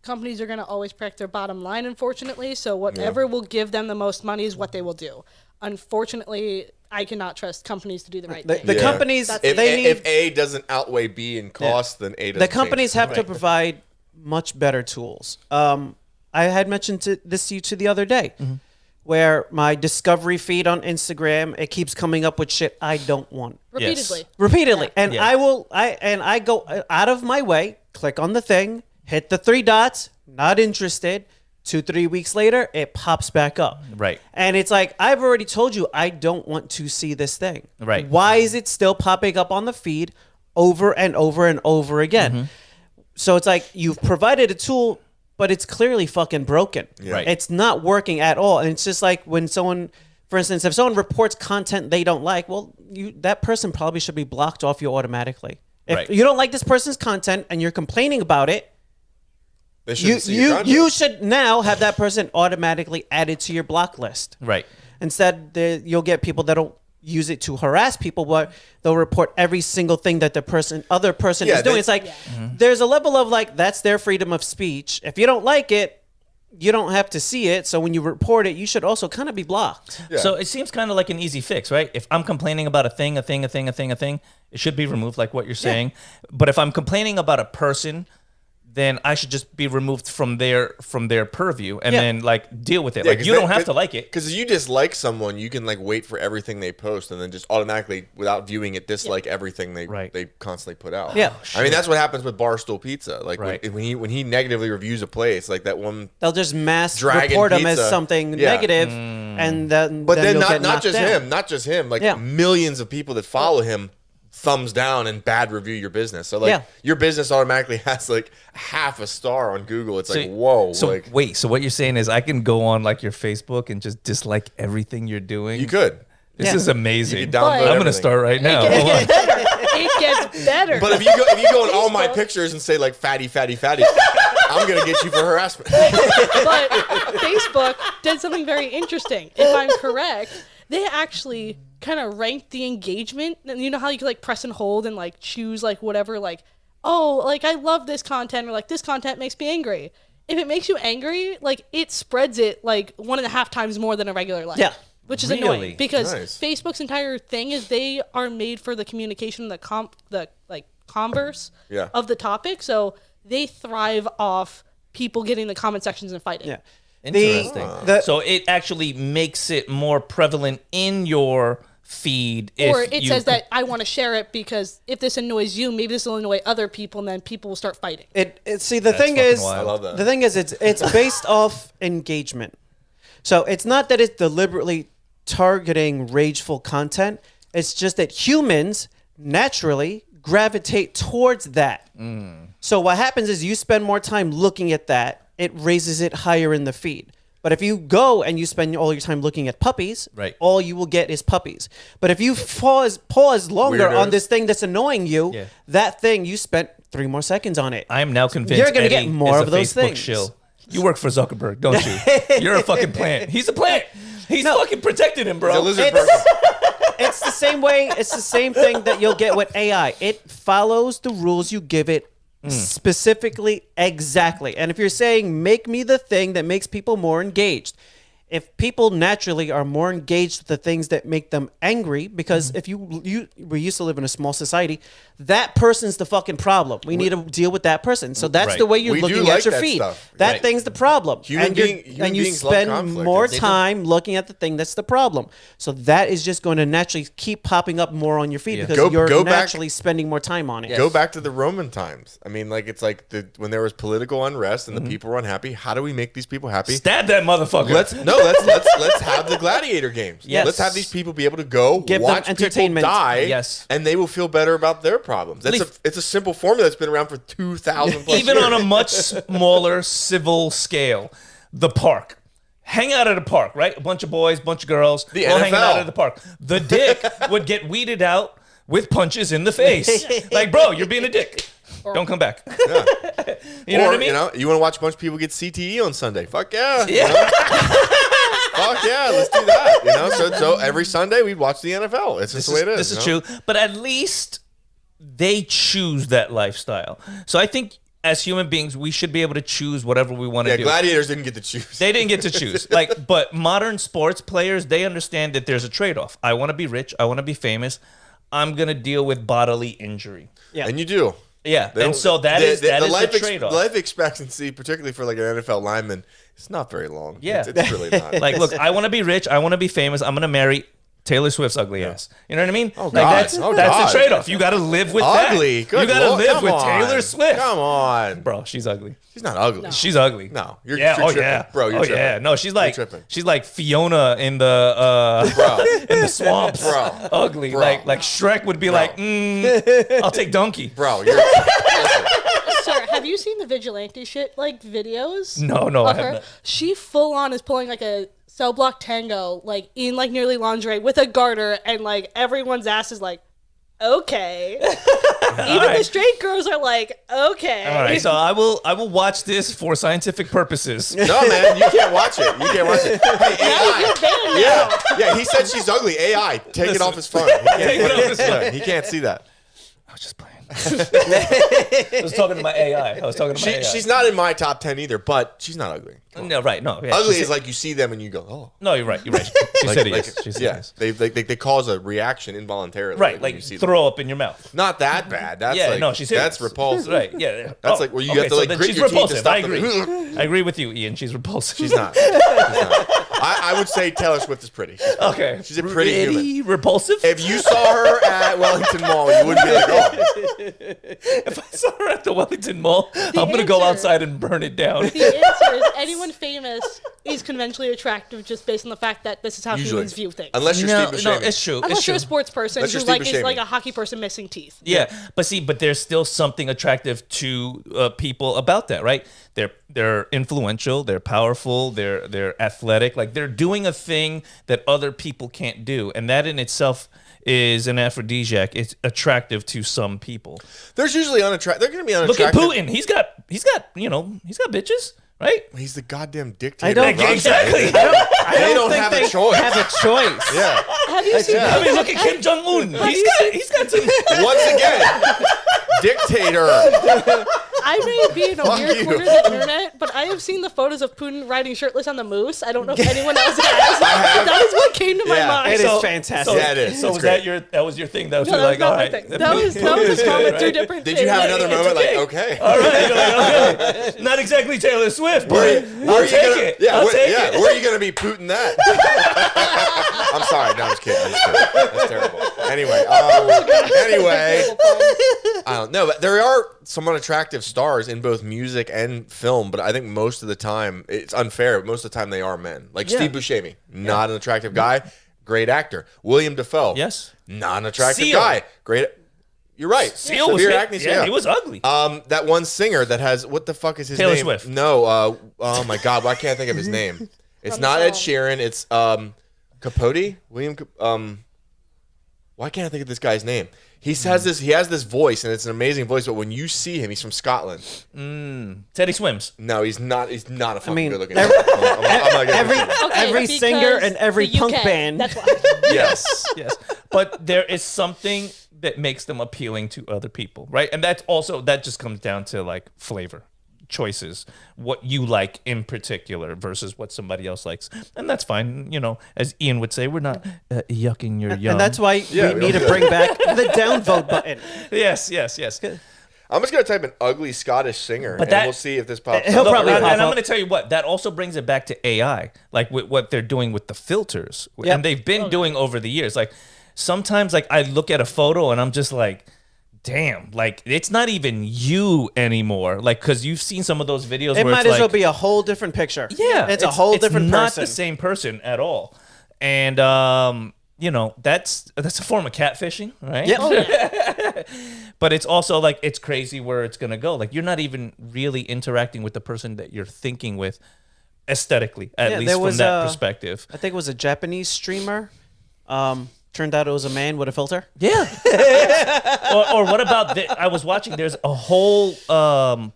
Companies are going to always protect their bottom line, unfortunately. So whatever will give them the most money is what they will do. Unfortunately, I cannot trust companies to do the right thing. The companies, if A doesn't outweigh B in cost, then A doesn't. The companies change. have to provide much better tools. I had mentioned this to you the other day, where my discovery feed on Instagram, it keeps coming up with shit I don't want. Repeatedly. And I go out of my way, click on the thing, hit the 3 dots, not interested. 2-3 weeks later, it pops back up. Right. And it's like, I've already told you I don't want to see this thing. Right. Why is it still popping up on the feed over and over and over again? So it's like, you've provided a tool, but it's clearly fucking broken. Right. It's not working at all. And it's just like when someone, for instance, if someone reports content they don't like, well, that person probably should be blocked off you automatically. If you don't like this person's content and you're complaining about it, you should now have that person automatically added to your block list. Right. Instead, you'll get people that'll use it to harass people, but they'll report every single thing that the other person is doing. It's like there's a level of like, that's their freedom of speech. If you don't like it, you don't have to see it. So when you report it, you should also kind of be blocked. Yeah. So it seems kind of like an easy fix, right? If I'm complaining about a thing, it should be removed, like what you're saying. But if I'm complaining about a person, then I should just be removed from their purview and then like deal with it. Like you don't have to like it. Because you dislike someone, you can like wait for everything they post and then just automatically, without viewing it, dislike everything they constantly put out. Yeah. I mean, that's what happens with Barstool Pizza. Like when he negatively reviews a place, like that one, they'll just mass Dragon report him Pizza. as something negative, and then not just him, like millions of people that follow him thumbs down and bad review your business. So like your business automatically has like half a star on Google. It's like, whoa. So like, wait, so what you're saying is I can go on like your Facebook and just dislike everything you're doing? You could. This is amazing. I'm going to start right now. It gets better. But if you go on all my pictures and say like fatty, I'm going to get you for harassment. But Facebook did something very interesting. If I'm correct, they actually kind of ranked the engagement. And you know how you can like press and hold and like choose like whatever, like, oh, like I love this content, or like this content makes me angry. If it makes you angry, like it spreads it like 1.5 times more than a regular like. Yeah. Which is annoying because Facebook's entire thing is they are made for the communication, the converse of the topic. So they thrive off people getting the comment sections and fighting. Yeah. Interesting. So it actually makes it more prevalent in your feed. Or it says that I want to share it because if this annoys you, maybe this will annoy other people, and then people will start fighting. The thing is, I love that. The thing is, it's based off engagement. So it's not that it's deliberately targeting rageful content. It's just that humans naturally gravitate towards that. So what happens is you spend more time looking at that, it raises it higher in the feed. But if you go and you spend all your time looking at puppies, all you will get is puppies. But if you pause longer on this thing that's annoying you, that thing, you spent 3 more seconds on it. I am now convinced you're going to Eddie get more is of a those Facebook things. shill. You work for Zuckerberg, don't you? You're a fucking plant. He's a plant. He's fucking protecting him, bro. It's the same way. It's the same thing that you'll get with AI. It follows the rules you give it specifically, exactly. And if you're saying, make me the thing that makes people more engaged, if people naturally are more engaged with the things that make them angry, because if we used to live in a small society, that person's the fucking problem. We need to deal with that person. So that's the way you're looking at your feed. That thing's the problem. And you spend more time looking at the thing that's the problem. So that is just going to naturally keep popping up more on your feed because you're naturally spending more time on it. Go back to the Roman times. I mean, like it's like when there was political unrest and the people were unhappy. How do we make these people happy? Stab that motherfucker. Let's have the gladiator games. Yes. Let's have these people be able to go watch them entertainment. people die, and they will feel better about their problems. It's a simple formula that's been around for 2,000 plus Even years. on a much smaller civil scale, the park. Hang out at a park, right? A bunch of boys, bunch of girls, the all NFL. hanging out at the park. The dick would get weeded out with punches in the face. Like, bro, you're being a dick. Don't come back. Yeah. You know what I mean? You want to watch a bunch of people get CTE on Sunday? Fuck yeah. You know? Fuck yeah, let's do that. So every Sunday we'd watch the NFL. It's just the way it is. This is true. But at least they choose that lifestyle. So I think as human beings, we should be able to choose whatever we want to do. Gladiators didn't get to choose. They didn't get to choose. But modern sports players, they understand that there's a trade-off. I want to be rich. I want to be famous. I'm going to deal with bodily injury. Yeah. And you do. Yeah. And so that is the trade-off. Life expectancy, particularly for like an NFL lineman, it's not very long. Yeah. It's really not. Like, look, I want to be rich. I want to be famous. I'm going to marry Taylor Swift's ugly ass. You know what I mean? Oh, like God. that's the trade-off. You got to live with ugly. that. Good You got to Lord. live Come with on. Taylor Swift. Come on. Bro, she's ugly. She's not ugly. She's ugly. No. You're tripping. tripping. Bro, you're tripping. Yeah. No, she's like tripping. she's like Fiona in the in the swamps. Bro. Ugly. Bro. Like Shrek would be like, I'll take Donkey. Bro, you're... Sir, have you seen the vigilante shit videos? No, I of her? haven't. She full on is pulling like a cell block tango in nearly lingerie with a garter, and everyone's ass is like, okay. Even the straight girls are like, okay. All right, so I will watch this for scientific purposes. No, man, you can't watch it. You can't watch it. Hey, AI. Yeah, he said she's ugly. AI, take it off his phone. Take it off his phone. He can't see that. I was just playing. I was talking to my AI. AI. She's not in my top 10 either, but she's not ugly. No, right. No. Yeah, Ugly is like you see them and you go, oh. No, you're right. She said it is. She said it is. They cause a reaction involuntarily. Right, when you see throw them. up in your mouth. Not that bad. That's she's that's serious. repulsive. Right, yeah. That's like where you have to then grit she's your teeth to repulsive. stop I agree. I agree with you, Ian. She's repulsive. She's not. I would say Taylor Swift is pretty. Okay. She's a pretty human. Repulsive? If you saw her at Wellington Mall, you wouldn't be like, oh. If I saw her at the Wellington Mall, I'm going to go outside and burn it down. The answer is anyone famous is conventionally attractive just based on the fact that this is how humans view things. Unless you're Steve Buscemi. No, it's true. Unless you're a sports person Unless who you're Steve is like Buscemi. a hockey person missing teeth. Yeah, but there's still something attractive to people about that, right? They're influential, they're powerful, they're athletic, like they're doing a thing that other people can't do, and that in itself is an aphrodisiac. It's attractive to some people. There's usually unattractive. They're going to be unattractive. Look at Putin. He's got bitches, right? He's the goddamn dictator. I don't exactly. They don't have a choice. Have a choice. Yeah. Have you seen? I mean, look at Kim Jong Un. He's got some. Once again, dictator. I may be in a Fuck weird you. corner of the internet, but I have seen the photos of Putin riding shirtless on the moose. I don't know if anyone else has. But that is what came to my mind. It is fantastic. Yeah, it is. So It's was great. that was your thing? That was No, your that like, was not all my right. thing. That was a comment through different Did things. you have another moment okay. like, okay? All right, you're like, okay. Not exactly Taylor Swift, but I'll take it. Yeah, I'll take it. where are you going to be Putin that? I'm sorry. No, I'm just kidding. That's terrible. Anyway, I don't know. But there are somewhat attractive stars in both music and film, but I think most of the time, it's unfair, but most of the time they are men. Like Steve Buscemi, not an attractive guy, great actor. William Dafoe, Yes. not an attractive Seal. guy, great. You're right. Seal was Severe hit. acne, Yeah, he was ugly. that one singer that has, what the fuck is his Taylor name? Swift. No, oh my God, I can't think of his name. It's From not the Ed song. Sheeran. It's Capote, why can't I think of this guy's name? He has this voice, and it's an amazing voice. But when you see him, he's from Scotland. Teddy Swims. No, he's not. He's not a fucking mean, good looking. Every singer and every the punk UK, band. That's why. Yes. But there is something that makes them appealing to other people, right? And that just comes down to like flavor, choices, what you like in particular versus what somebody else likes, and that's fine. You know, as Ian would say, we're not yucking your yum. And that's why Yeah, we we need don't to do bring back the downvote button. yes. I'm just gonna type an ugly Scottish singer, and that- we'll see if this pops He'll up. probably and pop I'm up. going to tell you what, that also brings it back to AI, like with what they're doing with the filters, Yep. and they've been doing over the years. Like sometimes, like I look at a photo and I'm just like, damn, like it's not even you anymore. Like, because you've seen some of those videos It where might it's as well like, be a whole different picture. yeah, it's a whole different not person. the same person at all. And you know, that's a form of catfishing, right? Yep. Oh, yeah. But it's also like it's crazy where it's gonna go. Like you're not even really interacting with the person that you're thinking with aesthetically, at Yeah, least there from was that a- perspective. I think it was a Japanese streamer. Turned out it was a man with a filter. Yeah. or what about I was watching, there's a whole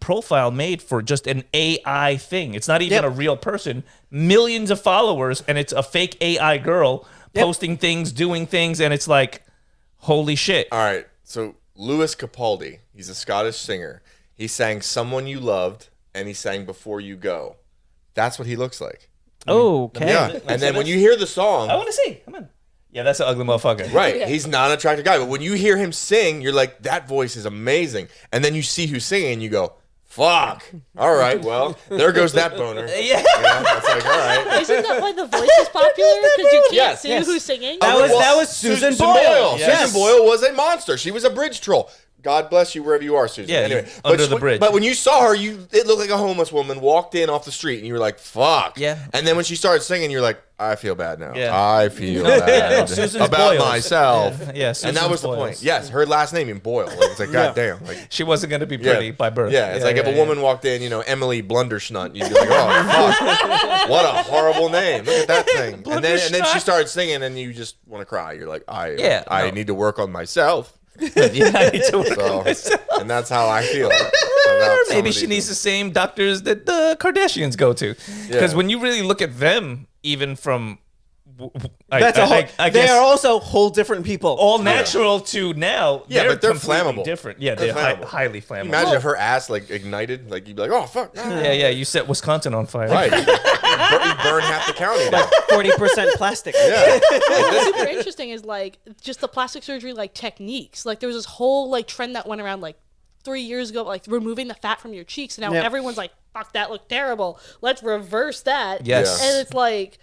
profile made for just an AI thing. It's not even Yep. a real person. Millions of followers, and it's a fake AI girl Yep. posting things, doing things, and it's like, holy shit. All right, so Lewis Capaldi. He's a Scottish singer. He sang "Someone You Loved" and he sang "Before You Go." That's what he looks like. Okay. Yeah, and then when you hear the song, I want to see. Come on. Yeah, that's an ugly motherfucker. right? Yeah. He's not an attractive guy, but when you hear him sing, you're like, that voice is amazing. And then you see who's singing, and you go, "Fuck! All right, well, there goes that boner." Yeah. That's like, all right. Isn't that why the voice is popular? Because you can't Yes, see yes. who's singing. That was Susan Boyle. Yes. Susan Boyle was a monster. She was a bridge troll. God bless you wherever you are, Susan. Yeah, anyway, under the bridge. But when you saw her, it looked like a homeless woman walked in off the street, and you were like, "Fuck!" Yeah. And then when she started singing, you're like, "I feel bad now. Yeah. I feel bad Susan's about Boyle. myself." Yeah, and that was the Boyle. point. Yes, her last name in Boyle. Like, it's like, God damn. Like, She wasn't going to be pretty by birth. yeah, it's like if a woman walked in, Emily Blunderschnunt, you'd be like, "Oh, fuck. What a horrible name. Look at that thing." And then she started singing, and you just want to cry. You're like, I need to work on myself. Yeah, I need to work on myself. And that's how I feel. Maybe she needs the same doctors that the Kardashians go to. Because when you really look at them, even from... That's a whole. I They guess are also whole different people. all natural to now. Yeah, but they're completely flammable. Different. Yeah, They're they're flammable. highly flammable. Imagine if her ass like ignited, like you'd be like, "Oh fuck!" Yeah, you set Wisconsin on fire. Right, you burn half the county down. 40% plastic. Yeah, What's super interesting is like just the plastic surgery like techniques. Like there was this whole like trend that went around like 3 years ago, like removing the fat from your cheeks. And now Yep. everyone's like, "Fuck, that looked terrible. Let's reverse that." Yes. And it's like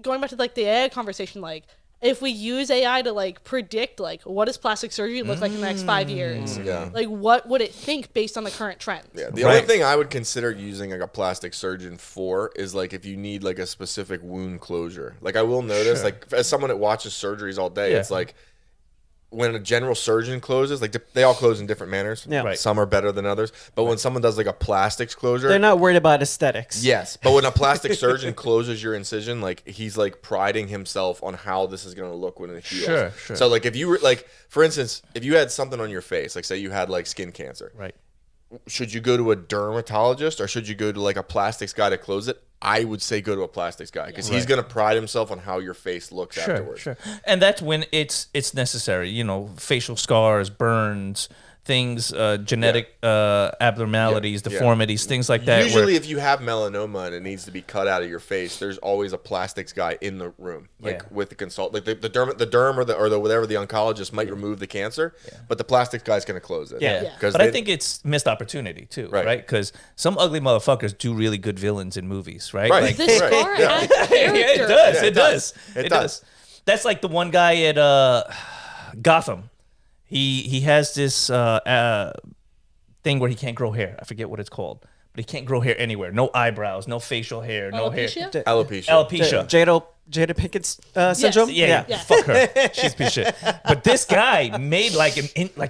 going back to like the AI conversation, like if we use AI to like predict like what does plastic surgery look like in the next 5 years, Yeah. like what would it think based on the current trends? yeah. The only thing I would consider using like a plastic surgeon for is like if you need like a specific wound closure. Like I will notice, like as someone that watches surgeries all day, it's like when a general surgeon closes, like they all close in different manners. Yeah. Right. Some are better than others. But when someone does like a plastics closure, They're not worried about aesthetics. yes, but when a plastic surgeon closes your incision, like he's like priding himself on how this is going to look when it heals. Sure. So like if you were like, for instance, if you had something on your face, like say you had like skin cancer, Right. should you go to a dermatologist or should you go to like a plastics guy to close it? I would say go to a plastics guy because he's going to pride himself on how your face looks afterwards. Sure. And that's when it's necessary. Facial scars, burns, things, genetic abnormalities, deformities, things like that. Usually, if you have melanoma and it needs to be cut out of your face, there's always a plastics guy in the room, like with the consult, like the derm or the whatever the oncologist might remove the cancer, but the plastics guy's going to close it. Yeah. But I think it's missed opportunity too, right? Because some ugly motherfuckers do really good villains in movies, right? Right. Like, The scar adds character. it does. It does. That's like the one guy at Gotham. He has this thing where he can't grow hair. I forget what it's called, but he can't grow hair anywhere. No eyebrows, no facial hair, no hair. Alopecia? Alopecia. Jada Pinkett's syndrome? Yeah. Fuck her. She's a piece of shit. But this guy made like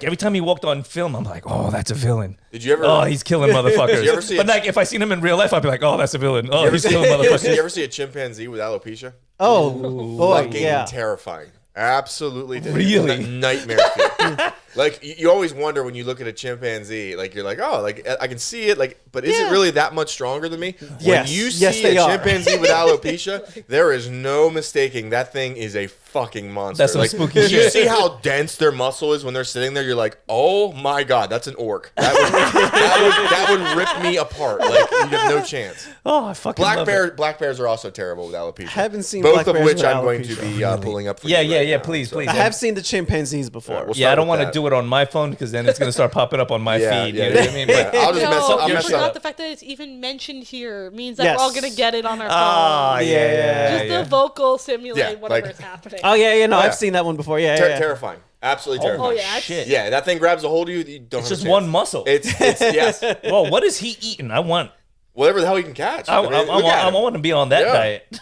every time he walked on film, I'm like, oh, that's a villain. Did you ever? Oh, he's killing motherfuckers. Did you ever see but like if I seen him in real life, I'd be like, oh, that's a villain. Oh, he's killing Did you motherfuckers. ever see a chimpanzee with alopecia? Oh, boy, Fucking yeah. terrifying. Absolutely. Really? Nightmare feel. Like, you always wonder when you look at a chimpanzee, like, you're like, oh, like, I can see it, like, but is it really that much stronger than me? Yes. When you Yes, see they a are. chimpanzee with alopecia, there is no mistaking that thing is a fucking monster. That's some like, spooky you shit. see how dense their muscle is when they're sitting there, you're like, oh my God, that's an orc. That would rip me apart. Like, you have no chance. Oh, I fucking love it. Black bears are also terrible with alopecia. Haven't seen both black of bears which with I'm going to alopecia. be pulling up for Yeah, you right now. please. I have seen the chimpanzees before. we'll Yeah, I start don't with want to that. do it on my phone because then it's gonna start popping up on my feed. You know what I mean? Yeah. I'll just mess up. I'll you mess forgot up. the fact that it's even mentioned here means that Yes. we're all gonna get it on our phone. Ah, Yeah. Just the vocal simulate Yeah, whatever's like- happening. Oh, yeah, yeah. I've seen that one before. Yeah, yeah. Terrifying. Absolutely terrifying. Oh, yeah, shit. Yeah, that thing grabs a hold of you. You don't It's have just a chance. one muscle. It's yes. Well, what is he eating? I want. Whatever the hell he can catch. I mean, look at him. want to be on that Yeah. diet.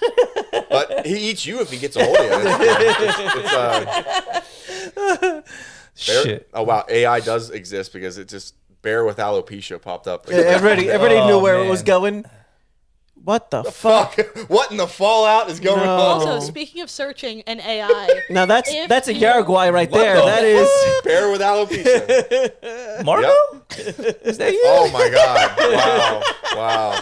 But he eats you if he gets a hold of you. Shit. Oh wow, AI does exist because it just bear with alopecia popped up. Yeah, everybody Oh, knew where it was man. going. What the fuck? What in the fallout is going No. on? Also, speaking of searching and AI, Now that's If a you- Uruguay right What there. the That is. Bear with alopecia. Margo? Yep. Is that you? Oh my God! Wow.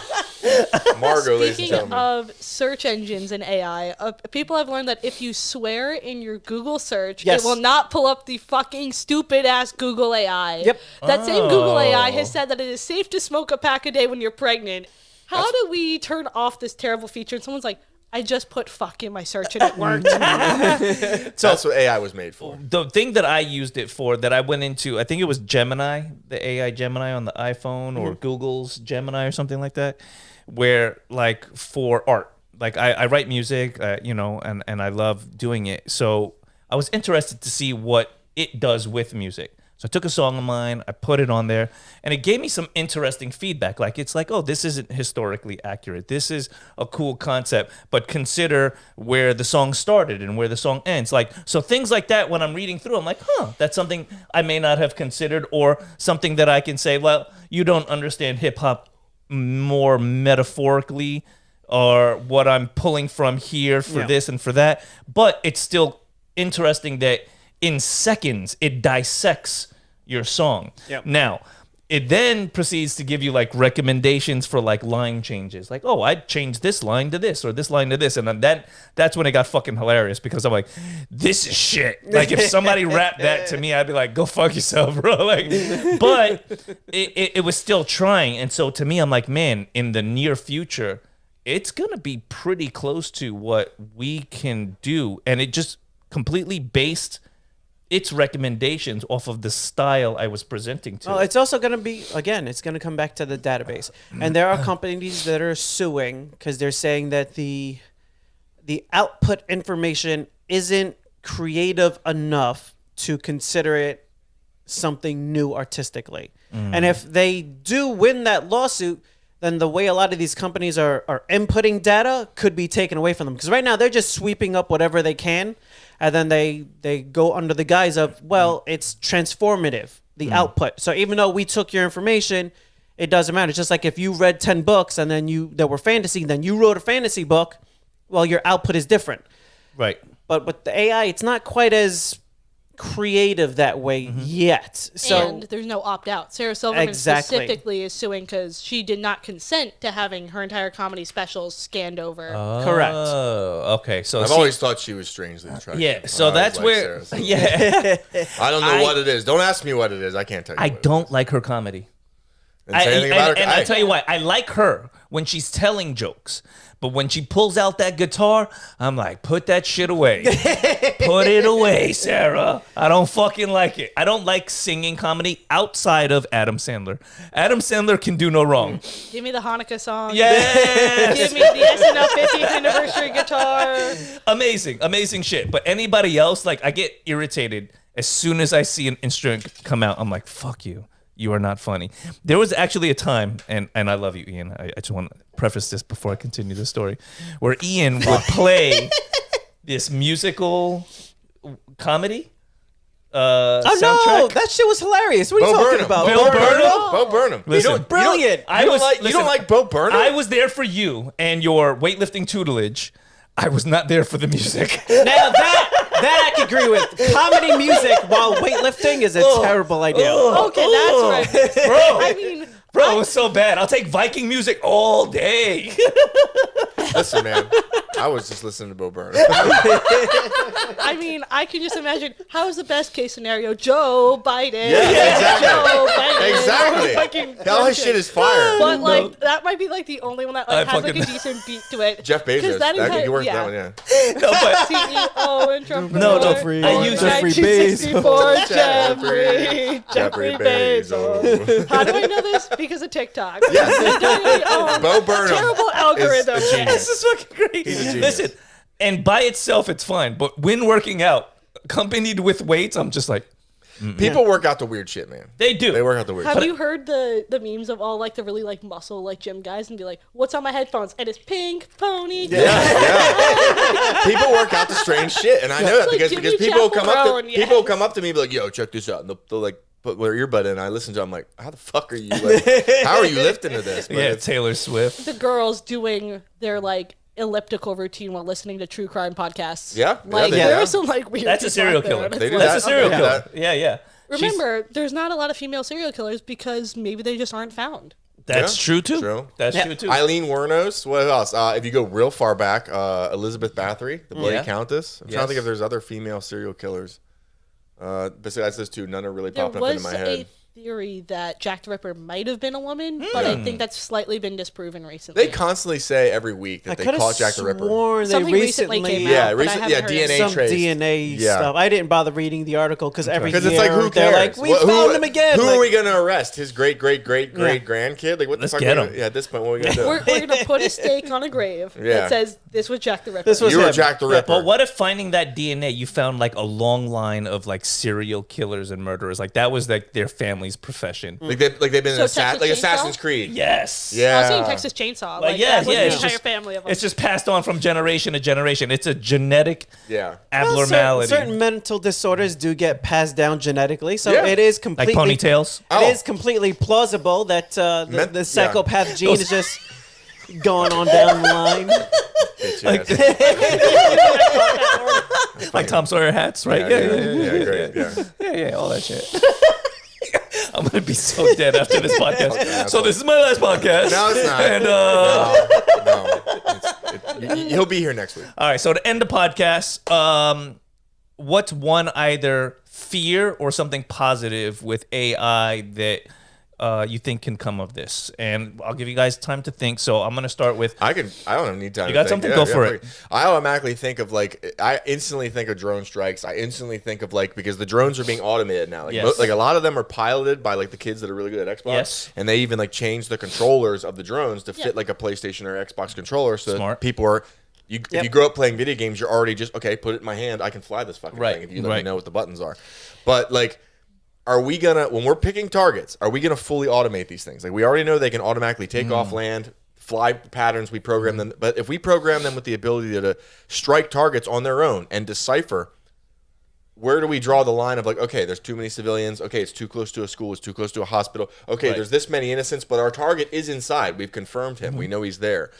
Margot, ladies and Speaking gentlemen. of search engines and AI, people have learned that if you swear in your Google search, Yes. it will not pull up the fucking stupid ass Google AI. Yep. That same Google AI has said that it is safe to smoke a pack a day when you're pregnant. How do we turn off this terrible feature? And someone's like, I just put fuck in my search and it worked. That's what AI was made for. The thing that I used it for, that I went into, I think it was Gemini, the AI Gemini on the iPhone, or Google's Gemini or something like that, where like for art, like I write music, and I love doing it. So I was interested to see what it does with music. So I took a song of mine, I put it on there, and it gave me some interesting feedback. Like, it's like, oh, this isn't historically accurate. This is a cool concept, but consider where the song started and where the song ends. Like, so things like that, when I'm reading through, I'm like, that's something I may not have considered, or something that I can say, well, you don't understand hip hop more metaphorically, or what I'm pulling from here for this and for that. But it's still interesting that in seconds it dissects your song. Yep. Now, it then proceeds to give you like recommendations for like line changes. Like, oh, I'd change this line to this or this line to this. And then that's when it got fucking hilarious, because I'm like, this is shit. Like, if somebody rapped that to me, I'd be like, go fuck yourself, bro. Like, but it was still trying. And so to me, I'm like, man, in the near future, it's going to be pretty close to what we can do. And it just completely based its recommendations off of the style I was presenting to. Well, it's also going to be, again, it's going to come back to the database. And there are companies that are suing because they're saying that the output information isn't creative enough to consider it something new artistically. And if they do win that lawsuit, then the way a lot of these companies are inputting data could be taken away from them. Because right now they're just sweeping up whatever they can, and then they go under the guise of, well, it's transformative, the output. So even though we took your information, it doesn't matter. It's just like if you read 10 books and then that were fantasy, then you wrote a fantasy book, well, your output is different. right. But with the AI, it's not quite as creative that way yet. So And there's no opt-out. Sarah Silverman Exactly. specifically is suing because she did not consent to having her entire comedy specials scanned over. Correct. Oh, okay. So I've see- always thought she was strangely attractive. yeah. So I that's like where Sarah. yeah. I don't know what it is. Don't ask me what it is. I can't tell you. I what don't like her comedy. It is. Didn't say anything about her. And I'll tell you why. I like her when she's telling jokes. But when she pulls out that guitar, I'm like, put that shit away. Put it away, Sarah. I don't fucking like it. I don't like singing comedy outside of Adam Sandler. Adam Sandler can do no wrong. Give me the Hanukkah song. Yes. Give me the SNL 50th anniversary guitar. Amazing shit. But anybody else, like, I get irritated as soon as I see an instrument come out. I'm like, fuck you. You are not funny. There was actually a time, and I love you, Ian. I just want to preface this before I continue the story, where Ian would play this musical comedy soundtrack. no, that shit was hilarious. What are you Bo talking Burnham. about? Bill Burnham? Bo Burnham. Listen, Brilliant. You don't like Bo Burnham? I was there for you and your weightlifting tutelage. I was not there for the music. Now that I can agree with. Comedy music while weightlifting is a terrible idea. Okay, that's right. Bro, I mean, bro, it was so bad. I'll take Viking music all day. Listen, man. I was just listening to Bo Burnham. I mean, I can just imagine how is the best case scenario? Joe Biden. Yeah, exactly. Joe Biden. Exactly. Fucking All his shit is fire. But like that might be like the only one that like, I has like a fucking- decent beat to it. Jeff Bezos. 'Cause That entire- could work yeah. that one, yeah. No, but CEO entrepreneur. No, Jeffrey- I use Jeffrey 1964 Jeffrey Jeffrey Bezos. How do I know this? Because of TikTok. Yes. Bo Burnham Terrible algorithm. is a genius. this is fucking great. He's a genius. Listen, and by itself, it's fine. But when working out, accompanied with weights, I'm just like, People work out the weird shit, man. they do. They work out the weird Have shit. you heard the memes of all like the really like muscle like gym guys and be like, what's on my headphones? And it's pink pony. Yeah. People work out the strange shit, and I know that Like because Jimmy people will come up to Chaperone, yes. people will come up to me and be like, "Yo, check this out," and they'll like put their earbud in. And I listen to. It, I'm like, "How the fuck are you? Like, how are you lifting to this?" But Yeah, it's- Taylor Swift. The girls doing their like elliptical routine while listening to true crime podcasts. Yeah, Like they there do. are some like weird. That's a people serial out there, killer. and it's They do like- That's a serial that. killer. Yeah. She's- Remember, there's not a lot of female serial killers because maybe they just aren't found. That's true too. True. That's true too. Eileen Wuornos. What else? If you go real far back, Elizabeth Bathory, the Bloody Countess. I'm trying to think if there's other female serial killers. Besides those two, none are really popping up into my head. There was a theory that Jack the Ripper might have been a woman, but I think that's slightly been disproven recently. They constantly say every week that they caught Jack the Ripper. Something recently came out. Yeah, but I haven't heard DNA some trace. DNA stuff. I didn't bother reading the article because every year it's like, who cares? they're like, we found him again. Who like, are we gonna arrest? His great grandkid? Like, what the fuck? Get him. Yeah, at this point, what are we gonna do? We're gonna put a stake on a grave that says this was Jack the Ripper. This was You were him. Jack the Ripper. But what if finding that DNA, you found like a long line of like serial killers and murderers? Like that was like their family's profession. Like they've been in Texas like Chainsaw? Assassin's Creed. Yes. I was Yeah. saying Texas Chainsaw. Like, Like, yeah, that was yeah. the It's entire just, family of them. it's just passed on from generation to generation. It's a genetic Yeah. abnormality. certain mental disorders do get passed down genetically, so Yeah. it is like completely ponytails. It is completely plausible that the psychopath gene is just going on down the line. Like, Like Tom Sawyer hats, right? yeah, great. Yeah. All that shit. I'm gonna be so dead after this podcast. So this is my last podcast. No, it's not. And No. He'll be here next week. all right. So to end the podcast, what's one either fear or something positive with AI that you think can come of this? And I'll give you guys time to think. So I'm gonna start with. I don't need time. You got to think. something? Go for it. I automatically think of I instantly think of drone strikes. I instantly think of because the drones are being automated now. Like, Yes. like a lot of them are piloted by like the kids that are really good at Xbox. Yes. And they even like change the controllers of the drones to fit like a PlayStation or Xbox controller. So Smart. that people are. If you grow up playing video games, you're already just put it in my hand. I can fly this fucking thing if you let me know what the buttons are. But like. Are we gonna, when we're picking targets, are we gonna fully automate these things? Like we already know they can automatically take off land, fly patterns, we program them. But if we program them with the ability to strike targets on their own and decipher, where do we draw the line of like, okay, there's too many civilians. Okay, it's too close to a school. It's too close to a hospital. Okay, there's this many innocents, but our target is inside. We've confirmed him. We know he's there.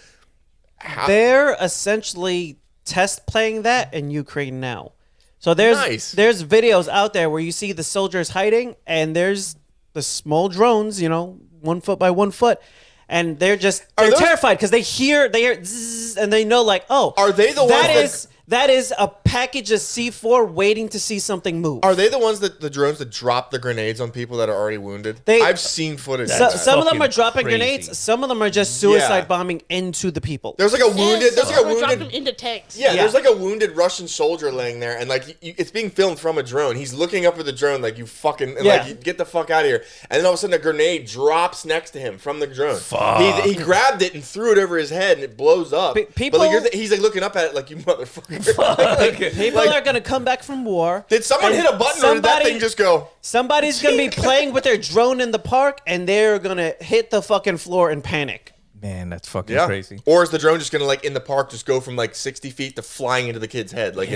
They're essentially test playing that in Ukraine now. So there's videos out there where you see the soldiers hiding, and there's the small drones, 1 foot by 1 foot, and they're terrified because they hear zzz, and they know like, oh, are they the ones that is a package of C4 waiting to see something move. Are they the ones the drones that drop the grenades on people that are already wounded? I've seen footage. Some of them are dropping crazy. grenades. Some of them are just suicide bombing into the people. There's like a wounded. Drop them into tanks. Yeah, there's like a wounded Russian soldier laying there, and like it's being filmed from a drone. He's looking up at the drone like, you fucking, and like, you get the fuck out of here. And then all of a sudden a grenade drops next to him from the drone. Fuck. He grabbed it and threw it over his head, and it blows up. People, but like he's like looking up at it like, you motherfucker. People are gonna come back from war. Did someone hit a button or did that thing just go? Somebody's gonna be playing with their drone in the park, and they're gonna hit the fucking floor and panic. Man, that's fucking crazy. Or is the drone just gonna like in the park just go from like 60 feet to flying into the kid's head? Like,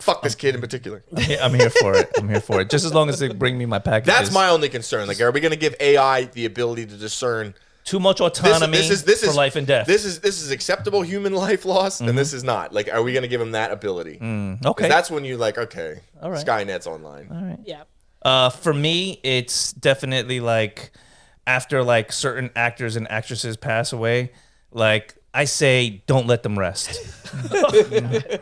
fuck this kid in particular. I'm here for it. I'm here for it. Just as long as they bring me my packages. That's my only concern. Like, are we gonna give AI the ability to discern? Too much autonomy for life and death. This is acceptable human life loss, and this is not. Like, are we going to give them that ability? Okay. That's when you like, okay, all right. Skynet's online. All right. Yeah. For me, it's definitely like after like certain actors and actresses pass away, like I say, don't let them rest.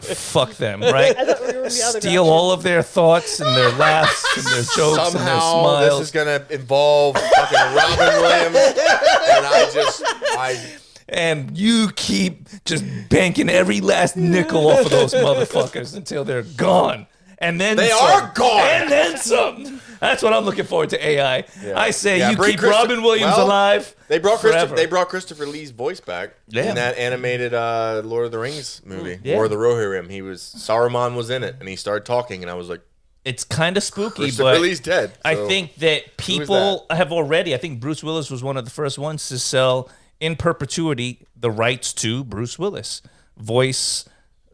Fuck them, right? I thought we were the other Steal direction. all of their thoughts and their laughs and their jokes and their Somehow smiles. this is going to involve fucking Robin Williams, and and you keep just banking every last nickel off of those motherfuckers until they're gone. And then They some. are gone. And then some. That's what I'm looking forward to AI. Yeah. I say Yeah, you bring keep Christo- Robin Williams well, alive. They brought forever. Christopher Lee's voice back Yeah. in that animated Lord of the Rings movie, Yeah. War of the Rohirrim. Saruman was in it, and he started talking, and I was like, It's kind of spooky, Christopher but Lee's dead. I so- think that people have already. I think Bruce Willis was one of the first ones to sell in perpetuity the rights to Bruce Willis voice.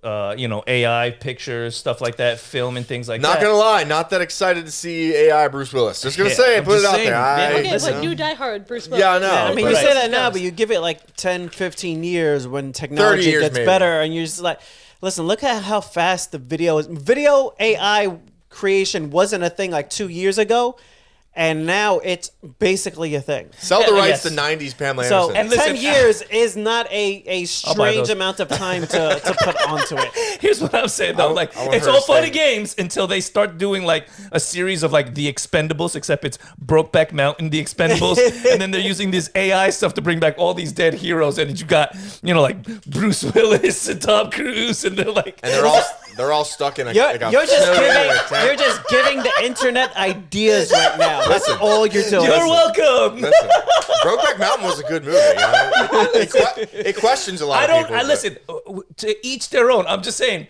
AI pictures, stuff like that, film and things like that. Not gonna lie, not that excited to see AI Bruce Willis. Just gonna say it, I'm put it just out saying, there. yeah, Okay, Listen. but new Die Hard, Bruce Willis. Yeah, I know. I mean, Right. you say that now, but you give it like 10, 15 years when technology years gets maybe. better, and you're just like, listen, look at how fast the video is. Video AI creation wasn't a thing like 2 years ago, And now it's basically a thing. Sell the rights Yes. to 90s Pamela So Anderson. And 10 listen, years is not a I'll buy strange those. amount of time to put onto it. Here's what I'm saying though, I like want it's her all to fun stay. and games until they start doing like a series of like the Expendables, except it's Brokeback Mountain, the Expendables, and then they're using this AI stuff to bring back all these dead heroes, and you got like Bruce Willis and Tom Cruise, and they're like, and they're all stuck in a. You're, like a you're just snowed in giving a tent. you're just giving the internet ideas right now. That's Listen. all you're doing. you're welcome. Listen, Brokeback Mountain was a good movie. You know? It questions a lot of people. but- Listen, to each their own. I'm just saying.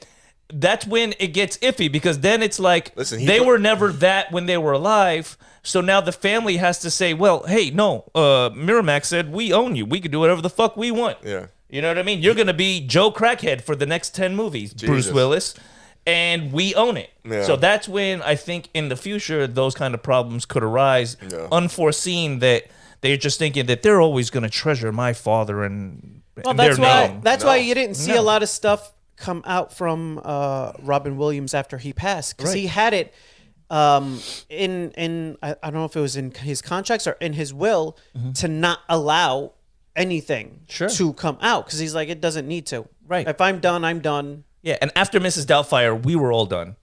That's when it gets iffy because then it's like Listen, they were never that when they were alive. So now the family has to say, well, hey, no, Miramax said we own you. We can do whatever the fuck we want. Yeah. You know what I mean? You're going to be Joe Crackhead for the next 10 movies, Bruce Jesus. Willis, and we own it. Yeah. So that's when I think in the future those kind of problems could arise, Yeah. unforeseen, that they're just thinking that they're always going to treasure my father and, Well, and that's their why. name. That's why you didn't see No. a lot of stuff come out from Robin Williams after he passed because he Right. had it in I don't know if it was in his contracts or in his will to not allow anything Sure. to come out because he's like it doesn't need to. Right. If I'm done, I'm done. Yeah, and after Mrs. Doubtfire, we were all done.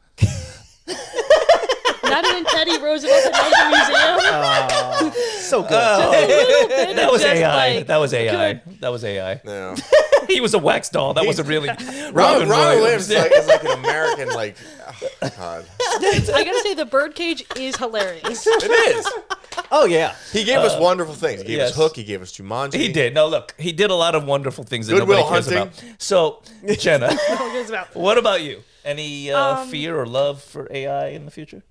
Not even Teddy Roosevelt at the museum. So good. That was Just AI. like, That was AI. That was AI. Yeah. He was a wax doll. That wasn't really Robin Robin Williams Williams. is like an American, like, oh, God. I gotta say, the birdcage is hilarious. It is. Oh yeah. He gave us wonderful things. He gave yes. us Hook. He gave us Jumanji. He did. No, look, he did a lot of wonderful things that Good Will nobody cares Hunting. about. So, Jenna, It's about- what about you? Any fear or love for AI in the future?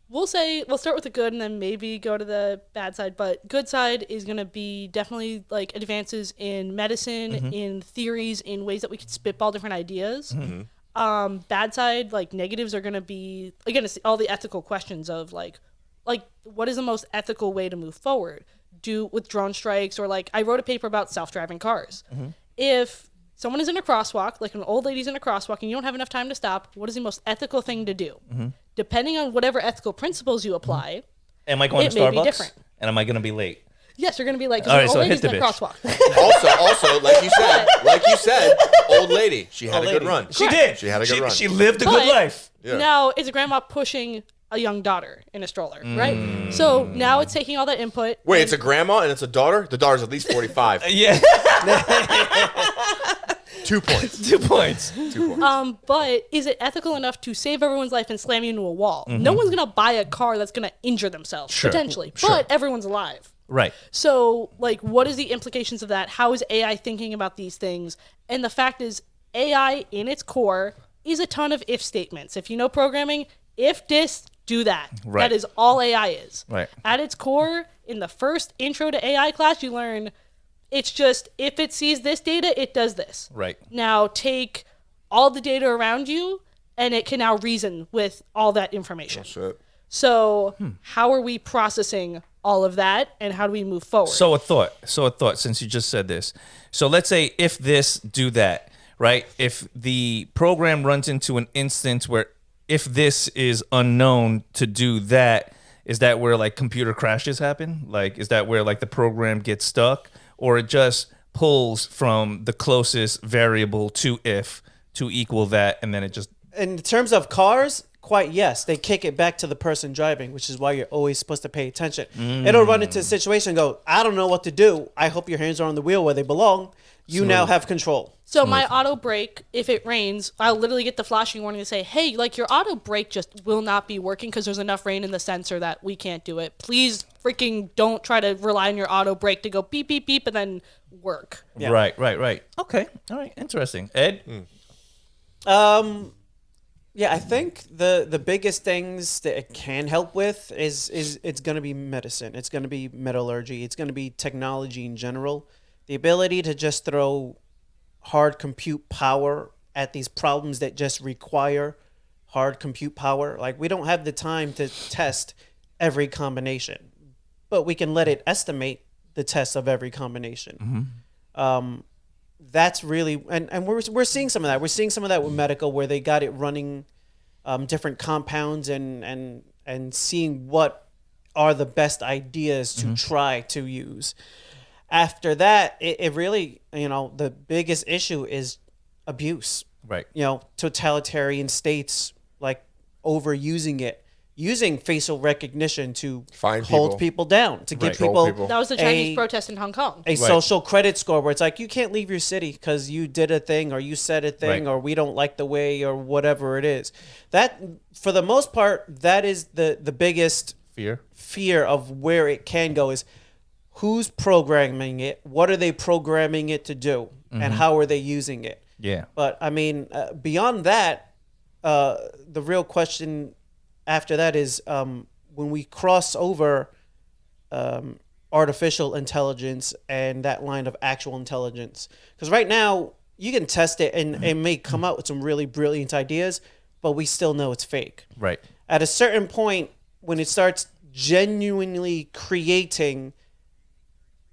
We'll start with the good and then maybe go to the bad side. But good side is going to be definitely like advances in medicine, in theories, in ways that we could spitball different ideas. Bad side, like negatives, are going to be, again, it's all the ethical questions of like what is the most ethical way to move forward? Do with drone strikes, or like I wrote a paper about self-driving cars. If someone is in a crosswalk, like an old lady's in a crosswalk, and you don't have enough time to stop, what is the most ethical thing to do? Depending on whatever ethical principles you apply, Am I going It to may be Starbucks? different. And am I going to be late? yes, you're going to be like, All right, because so old hit lady's the in a bitch. crosswalk. Also, like you said, old lady. She had a good lady. run. She did. She had a good run. She lived a But good life. Yeah. Now it's a grandma pushing a young daughter in a stroller, right? So now it's taking all that input. Wait, and- it's a grandma and it's a daughter? The daughter's at least 45. Yeah, 2 points. 2 points. 2 points. But is it ethical enough to save everyone's life and slam you into a wall? No one's gonna buy a car that's gonna injure themselves Sure. potentially, Sure. but everyone's alive. Right. So, like, what is the implications of that? How is AI thinking about these things? And the fact is, AI in its core is a ton of if statements. If you know programming, if this, do that. Right. That is all AI is. Right. At its core, in the first intro to AI class, you learn it's just if it sees this data, it does this. Right. Now take all the data around you, and it can now reason with all that information. Shit. So, how are we processing all of that, and how do we move forward? So a thought, since you just said this. So let's say if this, do that, right? If the program runs into an instance where if this is unknown to do that, is that where like computer crashes happen? Like, is that where like the program gets stuck? Or it just pulls from the closest variable to if to equal that, and then it just... In terms of cars, quite yes. They kick it back to the person driving, which is why you're always supposed to pay attention. It'll run into a situation and go, I don't know what to do. I hope your hands are on the wheel where they belong. You now have control. So my auto brake, if it rains, I'll literally get the flashing warning to say, hey, like your auto brake just will not be working because there's enough rain in the sensor that we can't do it. Please freaking don't try to rely on your auto brake to go beep, beep, beep, and then work. Yeah. Right. Okay. All right. Interesting. Ed? Yeah, I think the biggest things that it can help with is it's going to be medicine. It's going to be metallurgy. It's going to be technology in general. The ability to just throw hard compute power at these problems that just require hard compute power. Like, we don't have the time to test every combination, but we can let it estimate the test of every combination. That's really, and we're seeing some of that. We're seeing some of that with medical, where they got it running different compounds and seeing what are the best ideas to try to use. After that, it really, the biggest issue is abuse. Right. Totalitarian states like overusing it, using facial recognition to hold people down, to give people. That was the Chinese protest in Hong Kong. A social credit score where it's like, you can't leave your city because you did a thing or you said a thing or we don't like the way or whatever it is. That, for the most part, that is the biggest fear of where it can go is who's programming it, what are they programming it to do, and how are they using it. Yeah. But, I mean, beyond that, the real question after that is when we cross over artificial intelligence and that line of actual intelligence. Because right now, you can test it and it may come out with some really brilliant ideas, but we still know it's fake. Right. At a certain point, when it starts genuinely creating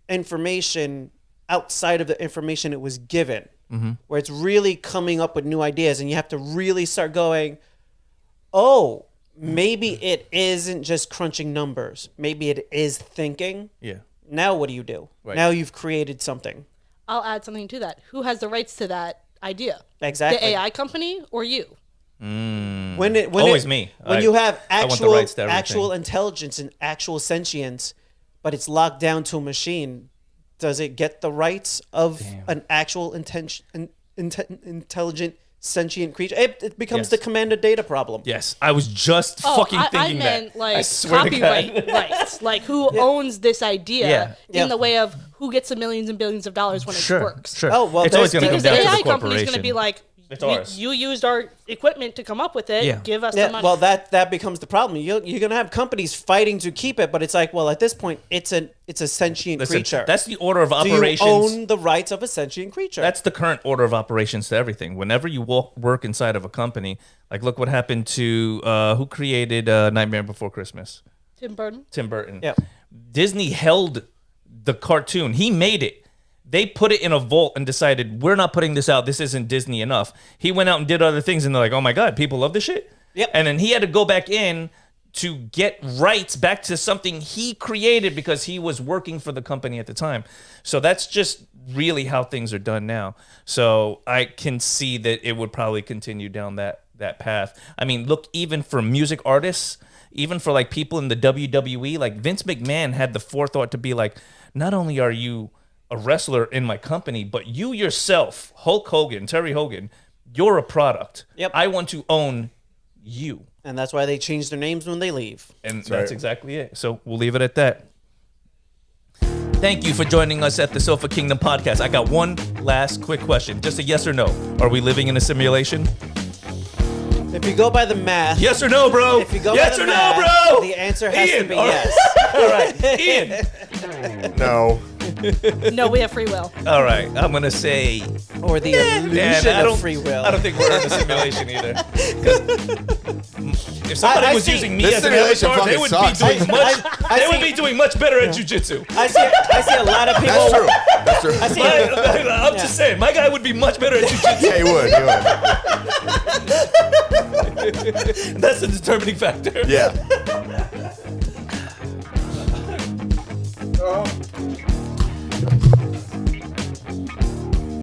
information outside of the information it was given, where it's really coming up with new ideas and you have to really start going, oh, maybe it isn't just crunching numbers. Maybe it is thinking. Yeah. Now what do you do? Right. Now you've created something. I'll add something to that. Who has the rights to that idea? Exactly. The AI company or you? Always me. When you have I want the rights to everything. actual intelligence and actual sentience, but it's locked down to a machine, does it get the rights of an actual intelligent sentient creature? It becomes the commander data problem. Yes, I was just fucking thinking I meant that. like I swear to copyright God. rights, like who owns this idea Yeah. in the way of who gets the millions and billions of dollars when it works. Sure. Oh, well, it's always going to come Because the down to AI the company is corporation. going to be like, It's ours. you used our equipment to come up with it. Yeah. Give us the money. Well, that becomes the problem. You're going to have companies fighting to keep it, but it's like, well, at this point, it's a sentient Listen, creature. that's the order of Do operations. you own the rights of a sentient creature? That's the current order of operations to everything. Whenever you work inside of a company, like look what happened to who created Nightmare Before Christmas? Tim Burton. Tim Burton. Yeah. Disney held the cartoon. He made it. They put it in a vault and decided, we're not putting this out. This isn't Disney enough. He went out and did other things, and they're like, oh my God, people love this shit? Yep. And then he had to go back in to get rights back to something he created because he was working for the company at the time. So that's just really how things are done now. So I can see that it would probably continue down that path. I mean, look, even for music artists, even for like people in the WWE, like Vince McMahon had the forethought to be like, not only are you a wrestler in my company, but you yourself, Hulk Hogan, Terry Hogan, you're a product. Yep. I want to own you. And that's why they change their names when they leave. And that's exactly it. So we'll leave it at that. Thank you for joining us at the Sofa Kingdom Podcast. I got one last quick question. Just a yes or no. Are we living in a simulation? If you go by the math. Yes or no, bro? If you go yes by or the math, no, bro? the answer has Ian, to be all right. yes. All right. Ian. No. No, we have free will. All right. I'm going to say... Or the illusion of free will. I don't think we're in a simulation either. 'Cause if somebody was using me This as an simulation avatar, they fucking would sucks. be doing much. I They would see- be doing much better at jujitsu. I see a lot of people. That's true. That's true. I see I'm just saying, my guy would be much better at jujitsu. Yeah, he would. He would. That's the determining factor. Yeah.